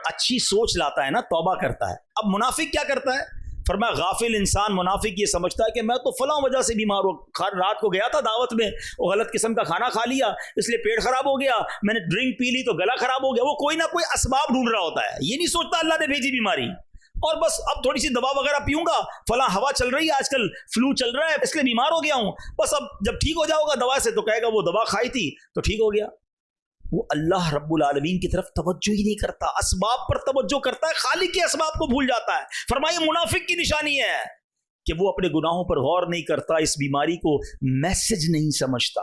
اچھی سوچ لاتا ہے نا, توبہ کرتا ہے. اب منافق کیا کرتا ہے, فرمایا غافل انسان منافق یہ سمجھتا ہے کہ میں تو فلاں وجہ سے بیمار ہوں, رات کو گیا تھا دعوت میں, وہ غلط قسم کا کھانا کھا لیا اس لیے پیٹ خراب ہو گیا, میں نے ڈرنک پی لی تو گلا خراب ہو گیا. وہ کوئی نہ کوئی اسباب ڈھونڈ رہا ہوتا ہے, یہ نہیں سوچتا اللہ نے بھیجی بیماری, اور بس اب تھوڑی سی دوا وغیرہ پیوں گا, فلاں ہوا چل رہی ہے آج کل, فلو چل رہا ہے اس لیے بیمار ہو گیا ہوں, بس اب جب ٹھیک ہو جاؤ گا دوا سے تو کہے گا وہ دوا کھائی تھی تو ٹھیک ہو گیا. وہ اللہ رب العالمین کی طرف توجہ ہی نہیں کرتا, اسباب پر توجہ کرتا ہے, خالق کے اسباب کو بھول جاتا ہے. فرمائے منافق کی نشانی ہے کہ وہ اپنے گناہوں پر غور نہیں کرتا, اس بیماری کو میسج نہیں سمجھتا.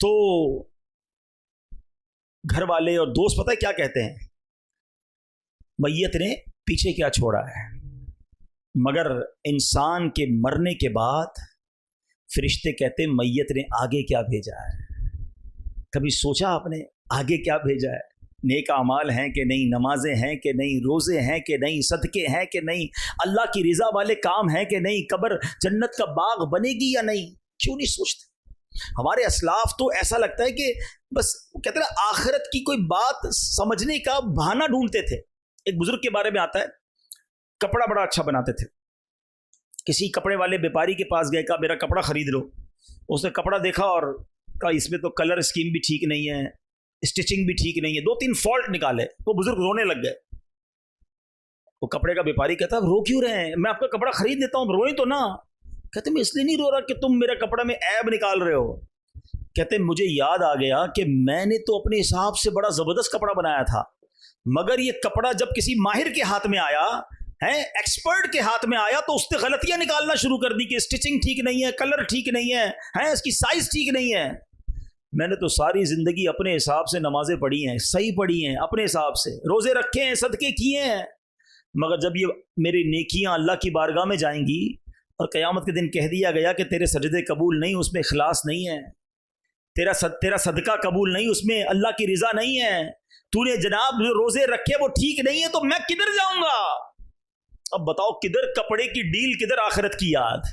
تو گھر والے اور دوست پتہ ہے کیا کہتے ہیں؟ میت نے پیچھے کیا چھوڑا ہے؟ مگر انسان کے مرنے کے بعد فرشتے کہتے ہیں میت نے آگے کیا بھیجا ہے؟ کبھی سوچا آپ نے آگے کیا بھیجا ہے؟ نیک اعمال ہیں کہ نہیں، نمازیں ہیں کہ نہیں، روزے ہیں کہ نہیں، صدقے ہیں کہ نہیں، اللہ کی رضا والے کام ہیں کہ نہیں، قبر جنت کا باغ بنے گی یا نہیں؟ کیوں نہیں سوچتے؟ ہمارے اسلاف تو ایسا لگتا ہے کہ بس کہتے ہیں آخرت کی کوئی بات سمجھنے کا بہانہ ڈھونڈتے تھے. ایک بزرگ کے بارے میں آتا ہے، کپڑا بڑا اچھا بناتے تھے. کسی کپڑے والے بیپاری کے پاس گئے، کہا میرا کپڑا خرید لو. اس نے کپڑا دیکھا اور کہا اس میں تو کلر اسکیم بھی ٹھیک نہیں ہے، اسٹچنگ بھی ٹھیک نہیں ہے، 2-3 فالٹ نکالے. وہ بزرگ رونے لگ گئے. وہ کپڑے کا بیپاری کہتا ہے رو کیوں رہے ہیں؟ میں آپ کا کپڑا خرید دیتا ہوں، روئیں تو نہ. کہتے میں اس لیے نہیں رو رہا کہ تم میرے کپڑے میں عیب نکال رہے ہو. کہتے مجھے یاد آ گیا کہ میں نے تو اپنے حساب سے بڑا زبردست کپڑا بنایا تھا، مگر یہ کپڑا جب کسی ماہر کے ہاتھ میں آیا ہے، ایکسپرٹ کے ہاتھ میں آیا، تو اس نے غلطیاں نکالنا شروع کر دی کہ اسٹچنگ ٹھیک نہیں ہے، کلر ٹھیک نہیں ہے، اس کی سائز ٹھیک نہیں ہے. میں نے تو ساری زندگی اپنے حساب سے نمازیں پڑھی ہیں، صحیح پڑھی ہیں، اپنے حساب سے روزے رکھے ہیں، صدقے کیے ہیں، مگر جب یہ میری نیکیاں اللہ کی بارگاہ میں جائیں گی اور قیامت کے دن کہہ دیا گیا کہ تیرے سجدے قبول نہیں، اس میں اخلاص نہیں ہے، تیرا صدقہ قبول نہیں، اس میں اللہ کی رضا نہیں ہے، تو نے جناب جو روزے رکھے وہ ٹھیک نہیں ہے، تو میں کدھر جاؤں گا؟ اب بتاؤ کدھر کپڑے کی ڈیل، کدھر آخرت کی یاد؟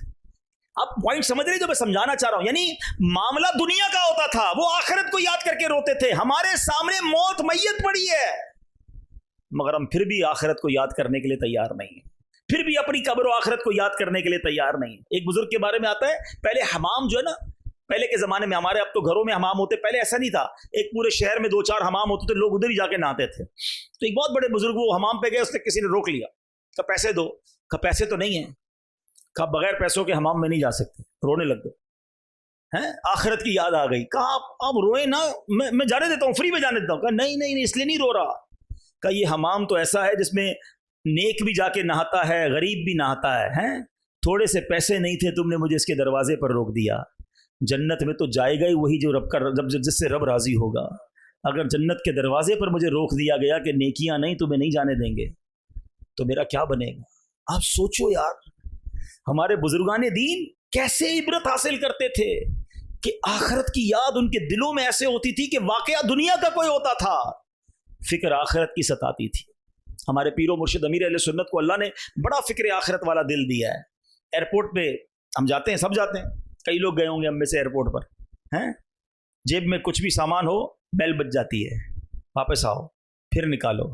آپ پوائنٹ سمجھ رہے جو میں سمجھانا چاہ رہا ہوں؟ یعنی معاملہ دنیا کا ہوتا تھا، وہ آخرت کو یاد کر کے روتے تھے. ہمارے سامنے موت میت پڑی ہے، مگر ہم پھر بھی آخرت کو یاد کرنے کے لیے تیار نہیں ہیں، پھر بھی اپنی قبر و آخرت کو یاد کرنے کے لیے تیار نہیں. ایک بزرگ کے بارے میں آتا ہے، پہلے حمام جو ہے نا، پہلے کے زمانے میں ہمارے اب تو گھروں میں حمام ہوتے، پہلے ایسا نہیں تھا. ایک پورے شہر میں 2-4 حمام ہوتے تھے، لوگ ادھر ہی جا کے نہاتے تھے. تو ایک بہت بڑے بزرگ وہ حمام پہ گئے، اس نے کسی نے روک لیا، کہا پیسے دو. کہا پیسے تو نہیں ہیں. کہا بغیر پیسوں کے حمام میں نہیں جا سکتے. رونے لگ گئے. آخرت کی یاد آ گئی. کہا آپ روئے نا، میں جانے دیتا ہوں، فری میں جانے دیتا ہوں. کہا نہیں اس لیے نہیں رو رہا. کہا یہ حمام تو ایسا ہے جس میں نیک بھی جا کے نہاتا ہے، غریب بھی نہاتا ہے. تھوڑے سے پیسے نہیں تھے، تم نے مجھے اس کے دروازے پر روک دیا. جنت میں تو جائے گا ہی وہی جو رب کا جس سے رب راضی ہوگا. اگر جنت کے دروازے پر مجھے روک دیا گیا کہ نیکیاں نہیں، تمہیں نہیں جانے دیں گے، تو میرا کیا بنے گا؟ آپ سوچو یار، ہمارے بزرگان دین کیسے عبرت حاصل کرتے تھے کہ آخرت کی یاد ان کے دلوں میں ایسے ہوتی تھی کہ واقعہ دنیا کا کوئی ہوتا تھا، فکر آخرت کی ستاتی تھی. ہمارے پیر و مرشد امیر اہل سنت کو اللہ نے بڑا فکر آخرت والا دل دیا ہے. ایئرپورٹ پہ ہم جاتے ہیں، سب جاتے ہیں، کئی لوگ گئے ہوں گے ہم میں سے ایئرپورٹ پر، جیب میں کچھ بھی سامان ہو، بیل بج جاتی ہے، واپس آؤ، پھر نکالو،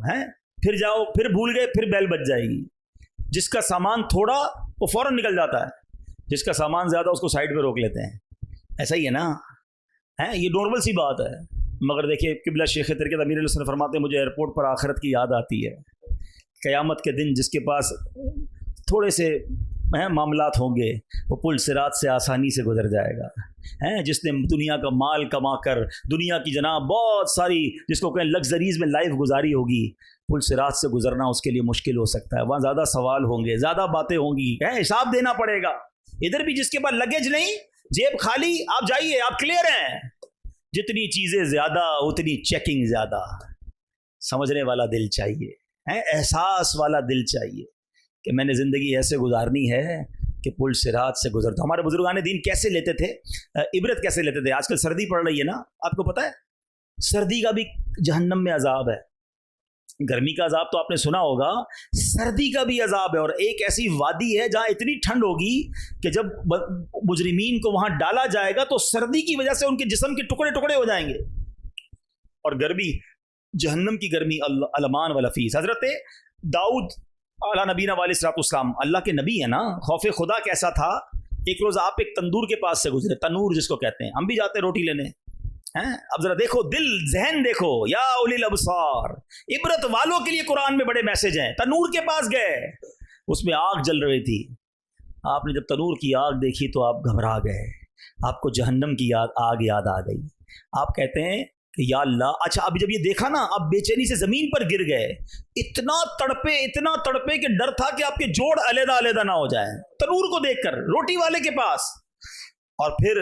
پھر جاؤ، پھر بھول گئے، پھر بیل بج جائے گی. جس کا سامان تھوڑا وہ فوراً نکل جاتا ہے، جس کا سامان زیادہ اس کو سائڈ پہ روک لیتے ہیں. ایسا ہی ہے نا، یہ نارمل سی بات ہے. مگر دیکھیے قبلہ شیخ ترکت امیر علیہ السلام فرماتے ہیں مجھے ایئرپورٹ پر آخرت کی یاد آتی ہے. قیامت کے دن جس کے پاس تھوڑے سے معاملات ہوں گے، وہ پل صراط سے آسانی سے گزر جائے گا. جس نے دنیا کا مال کما کر دنیا کی جناب بہت ساری جس کو کہیں لگژریز میں لائف گزاری ہوگی، پل صراط سے گزرنا اس کے لیے مشکل ہو سکتا ہے. وہاں زیادہ سوال ہوں گے، زیادہ باتیں ہوں گی، حساب دینا پڑے گا. ادھر بھی جس کے پاس لگیج نہیں، جیب خالی، آپ جائیے، آپ کلیئر ہیں. جتنی چیزیں زیادہ اتنی چیکنگ زیادہ. سمجھنے والا دل چاہیے، احساس والا دل چاہیے کہ میں نے زندگی ایسے گزارنی ہے کہ پل صراط سے گزرتا. ہمارے بزرگان دین کیسے لیتے تھے عبرت، کیسے لیتے تھے؟ آج کل سردی پڑ رہی ہے نا، آپ کو پتہ ہے سردی کا بھی جہنم میں عذاب ہے. گرمی کا عذاب تو آپ نے سنا ہوگا، سردی کا بھی عذاب ہے. اور ایک ایسی وادی ہے جہاں اتنی ٹھنڈ ہوگی کہ جب مجرمین کو وہاں ڈالا جائے گا تو سردی کی وجہ سے ان کے جسم کے ٹکڑے ٹکڑے ہو جائیں گے. اور گرمی، جہنم کی گرمی الامان والفیس. حضرت داؤد اعلیٰ نبینا علیہ الصلوۃ والسلام اللہ کے نبی ہیں نا، خوف خدا کیسا تھا. ایک روز آپ ایک تندور کے پاس سے گزرے، تنور جس کو کہتے ہیں، ہم بھی جاتے ہیں روٹی لینے. اب ذرا دیکھو، دل ذہن دیکھو، یا اولی الابصار، عبرت والوں کے لیے قرآن میں بڑے میسج ہیں. تنور کے پاس گئے، اس میں آگ جل رہی تھی. آپ نے جب تنور کی آگ دیکھی تو آپ گھبرا گئے، آپ کو جہنم کی آگ یاد آ گئی. آپ کہتے ہیں کہ یا اللہ، اچھا اب جب یہ دیکھا نا، آپ بے چینی سے زمین پر گر گئے. اتنا تڑپے کہ ڈر تھا کہ آپ کے جوڑ علیحدہ نہ ہو جائیں تنور کو دیکھ کر، روٹی والے کے پاس. اور پھر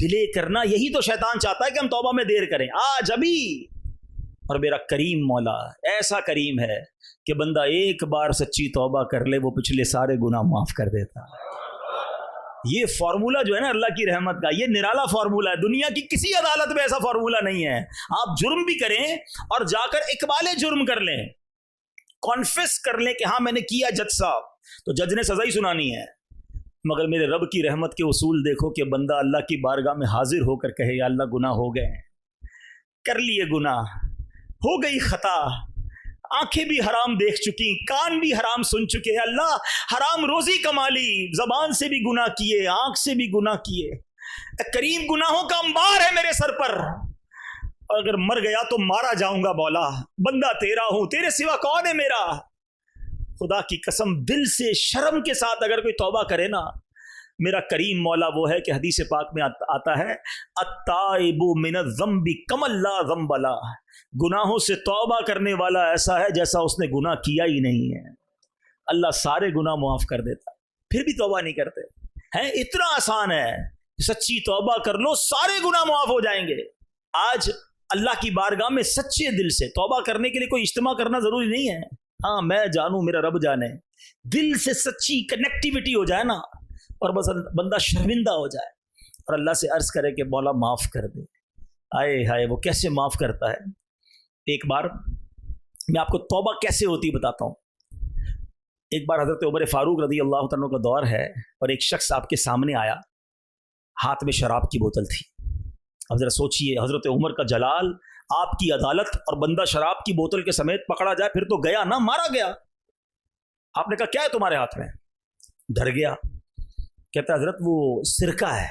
ڈیلے کرنا، یہی تو شیطان چاہتا ہے کہ ہم توبہ میں دیر کریں، آج ابھی۔ اور میرا کریم مولا ایسا کریم ہے کہ بندہ ایک بار سچی توبہ کر لے وہ پچھلے سارے گناہ معاف کر دیتا ہے۔ یہ فارمولا جو ہے نا اللہ کی رحمت کا، یہ نرالا فارمولا ہے، دنیا کی کسی عدالت میں ایسا فارمولا نہیں ہے۔ آپ جرم بھی کریں اور جا کر اقبال جرم کر لیں، کانفیس کر لیں کہ ہاں میں نے کیا جج صاحب، تو جج نے سزا ہی سنانی ہے۔ مگر میرے رب کی رحمت کے اصول دیکھو کہ بندہ اللہ کی بارگاہ میں حاضر ہو کر کہے یا اللہ گناہ ہو گئے ہیں، کر لیے گناہ، ہو گئی خطا، آنکھیں بھی حرام دیکھ چکی، کان بھی حرام سن چکے، اللہ حرام روزی کما لی، زبان سے بھی گناہ کیے، آنکھ سے بھی گناہ کیے، کریم گناہوں کا انبار ہے میرے سر پر، اور اگر مر گیا تو مارا جاؤں گا مولا، بندہ تیرا ہوں، تیرے سوا کون ہے میرا۔ خدا کی قسم دل سے شرم کے ساتھ اگر کوئی توبہ کرے نا، میرا کریم مولا وہ ہے کہ حدیث پاک میں آتا ہے التائب من الذنب کمن لا ذنب لہ، گناہوں سے توبہ کرنے والا ایسا ہے جیسا اس نے گناہ کیا ہی نہیں ہے۔ اللہ سارے گناہ معاف کر دیتا، پھر بھی توبہ نہیں کرتے ہیں۔ اتنا آسان ہے، سچی توبہ کر لو سارے گناہ معاف ہو جائیں گے۔ آج اللہ کی بارگاہ میں سچے دل سے توبہ کرنے کے لیے کوئی اجتماع کرنا ضروری نہیں ہے، ہاں میں جانوں میرا رب جانے، دل سے سچی کنیکٹیوٹی ہو جائے نا، اور بس بندہ شرمندہ ہو جائے اور اللہ سے عرض کرے کہ مولا معاف کر دے۔ آئے ہائے وہ کیسے معاف کرتا ہے۔ ایک بار میں آپ کو توبہ کیسے ہوتی بتاتا ہوں۔ ایک بار حضرت عمر فاروق رضی اللہ عنہ کا دور ہے اور ایک شخص آپ کے سامنے آیا، ہاتھ میں شراب کی بوتل تھی۔ اب ذرا سوچئے حضرت عمر کا جلال، آپ کی عدالت، اور بندہ شراب کی بوتل کے سمیت پکڑا جائے، پھر تو گیا نا، مارا گیا۔ آپ نے کہا کیا ہے تمہارے ہاتھ میں؟ ڈر گیا، کہتا حضرت وہ سرکہ ہے،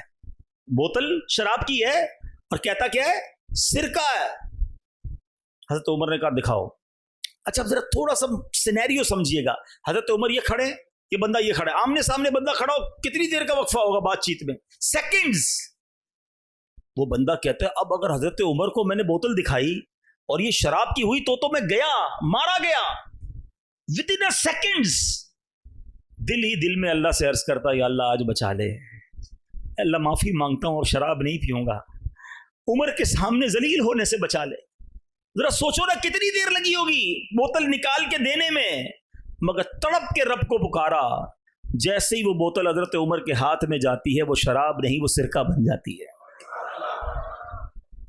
بوتل شراب کی ہے اور کہتا کیا ہے؟ سرکہ ہے۔ حضرت عمر نے کہا دکھاؤ۔ اچھا اب ذرا تھوڑا سا سینیریو سمجھیے گا، حضرت عمر یہ کھڑے، یہ بندہ یہ کھڑا ہے، آمنے سامنے بندہ کھڑا ہو، کتنی دیر کا وقفہ ہوگا بات چیت میں؟ سیکنڈز۔ وہ بندہ کہتا ہے اب اگر حضرت عمر کو میں نے بوتل دکھائی اور یہ شراب کی ہوئی تو میں گیا، مارا گیا ود ان سیکنڈز۔ دل ہی دل میں اللہ سے عرض کرتا یا اللہ آج بچا لے، اللہ معافی مانگتا ہوں اور شراب نہیں پیوں گا، عمر کے سامنے ذلیل ہونے سے بچا لے۔ ذرا سوچو نا کتنی دیر لگی ہوگی بوتل نکال کے دینے میں، مگر تڑپ کے رب کو پکارا، جیسے ہی وہ بوتل حضرت عمر کے ہاتھ میں جاتی ہے وہ شراب نہیں وہ سرکہ بن جاتی ہے۔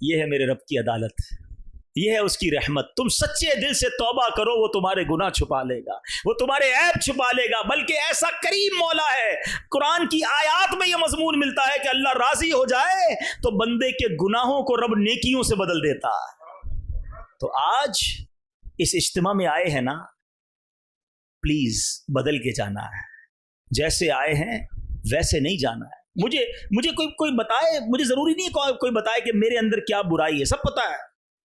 یہ ہے میرے رب کی عدالت، یہ ہے اس کی رحمت۔ تم سچے دل سے توبہ کرو، وہ تمہارے گناہ چھپا لے گا، وہ تمہارے عیب چھپا لے گا، بلکہ ایسا کریم مولا ہے۔ قرآن کی آیات میں یہ مضمون ملتا ہے کہ اللہ راضی ہو جائے تو بندے کے گناہوں کو رب نیکیوں سے بدل دیتا۔ تو آج اس اجتماع میں آئے ہیں نا، پلیز بدل کے جانا ہے، جیسے آئے ہیں ویسے نہیں جانا ہے۔ مجھے کوئی بتائے، مجھے ضروری نہیں ہے کوئی بتائے کہ میرے اندر کیا برائی ہے، سب پتہ ہے،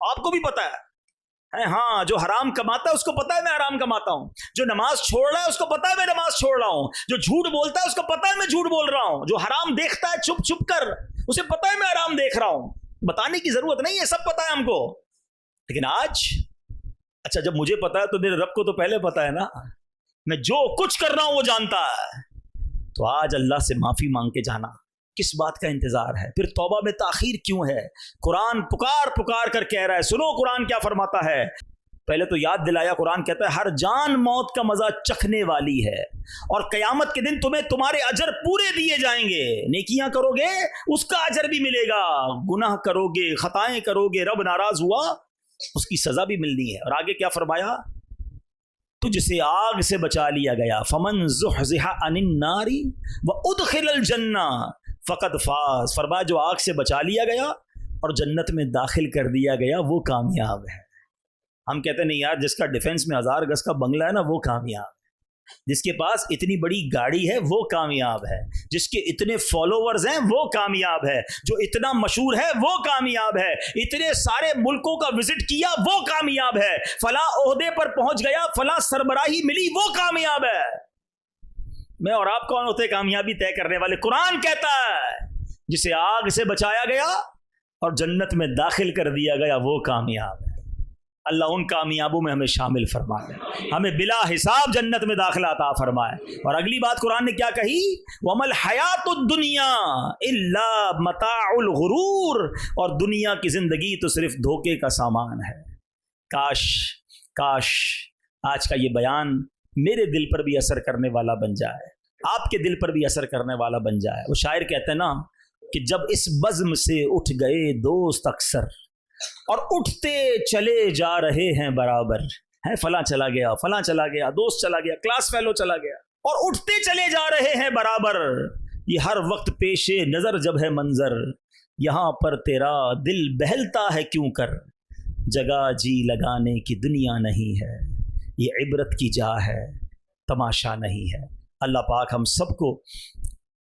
آپ کو بھی پتہ ہے۔ ہاں جو حرام کماتا ہے اس کو پتہ ہے میں حرام کماتا ہوں، جو نماز چھوڑ رہا ہے اس کو پتہ ہے میں نماز چھوڑ رہا ہوں، جو جھوٹ بولتا ہے اس کو پتہ ہے میں جھوٹ بول رہا ہوں، جو حرام دیکھتا ہے چھپ چھپ کر اسے پتہ ہے میں حرام دیکھ رہا ہوں۔ بتانے کی ضرورت نہیں ہے، سب پتہ ہے ہم کو۔ لیکن آج اچھا جب مجھے پتہ ہے تو میرے رب کو تو پہلے پتہ ہے نا، میں جو کچھ کر رہا ہوں وہ جانتا ہے۔ تو آج اللہ سے معافی مانگ کے جانا، کس بات کا انتظار ہے؟ پھر توبہ میں تاخیر کیوں ہے؟ قرآن پکار کر کہہ رہا ہے، سنو قرآن کیا فرماتا ہے۔ پہلے تو یاد دلایا، قرآن کہتا ہے ہر جان موت کا مزہ چکھنے والی ہے، اور قیامت کے دن تمہیں تمہارے اجر پورے دیے جائیں گے۔ نیکیاں کرو گے اس کا اجر بھی ملے گا، گناہ کرو گے، خطائیں کرو گے، رب ناراض ہوا اس کی سزا بھی ملنی ہے۔ اور آگے کیا فرمایا؟ تجھ سے آگ سے بچا لیا گیا، فمن زحزح عن النار وادخل الجنہ فقد فاز، فرمایا جو آگ سے بچا لیا گیا اور جنت میں داخل کر دیا گیا وہ کامیاب ہے۔ ہم کہتے ہیں نہیں یار، جس کا ڈیفنس میں 1000 گز کا بنگلہ ہے نا وہ کامیاب ہے، جس کے پاس اتنی بڑی گاڑی ہے وہ کامیاب ہے، جس کے اتنے فالوورز ہیں وہ کامیاب ہے، جو اتنا مشہور ہے وہ کامیاب ہے، اتنے سارے ملکوں کا وزٹ کیا وہ کامیاب ہے، فلاں عہدے پر پہنچ گیا، فلاں سربراہی ملی وہ کامیاب ہے۔ میں اور آپ کون ہوتے کامیابی طے کرنے والے؟ قرآن کہتا ہے جسے آگ سے بچایا گیا اور جنت میں داخل کر دیا گیا وہ کامیاب ہے۔ اللہ ان کامیابوں میں ہمیں شامل فرمائے, ہمیں بلا حساب جنت میں داخلہ عطا فرمائے. اور اگلی بات قرآن نے کیا کہی؟ وَمَا الْحَيَاةُ الدُّنْيَا إِلَّا مَتَاعُ الْغُرُورِ, اور دنیا کی زندگی تو صرف دھوکے کا سامان ہے. کاش آج کا یہ بیان میرے دل پر بھی اثر کرنے والا بن جائے, آپ کے دل پر بھی اثر کرنے والا بن جائے. وہ شاعر کہتے ہیں نا کہ جب اس بزم سے اٹھ گئے دوست اکثر, اور اٹھتے چلے جا رہے ہیں برابر, ہے فلاں چلا گیا, فلاں چلا گیا, دوست چلا گیا, کلاس فیلو چلا گیا, اور اٹھتے چلے جا رہے ہیں برابر. یہ ہر وقت پیش نظر جب ہے منظر, یہاں پر تیرا دل بہلتا ہے کیوں کر, جگہ جی لگانے کی دنیا نہیں ہے, یہ عبرت کی جا ہے تماشا نہیں ہے. اللہ پاک ہم سب کو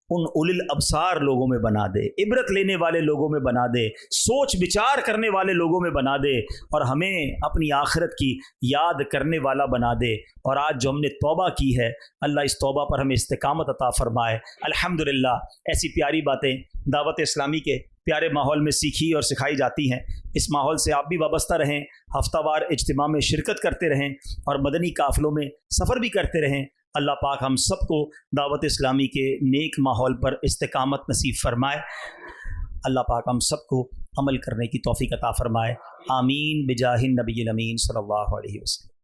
ان اول الابصار لوگوں میں بنا دے, عبرت لینے والے لوگوں میں بنا دے, سوچ بچار کرنے والے لوگوں میں بنا دے, اور ہمیں اپنی آخرت کی یاد کرنے والا بنا دے. اور آج جو ہم نے توبہ کی ہے, اللہ اس توبہ پر ہمیں استقامت عطا فرمائے. الحمدللہ ایسی پیاری باتیں دعوت اسلامی کے پیارے ماحول میں سیکھی اور سکھائی جاتی ہیں. اس ماحول سے آپ بھی وابستہ رہیں, ہفتہ وار اجتماع میں شرکت کرتے رہیں, اور مدنی قافلوں میں سفر بھی کرتے رہیں. اللہ پاک ہم سب کو دعوت اسلامی کے نیک ماحول پر استقامت نصیب فرمائے. اللہ پاک ہم سب کو عمل کرنے کی توفیق عطا فرمائے. آمین بجاہ النبی الامین صلی اللہ علیہ وسلم.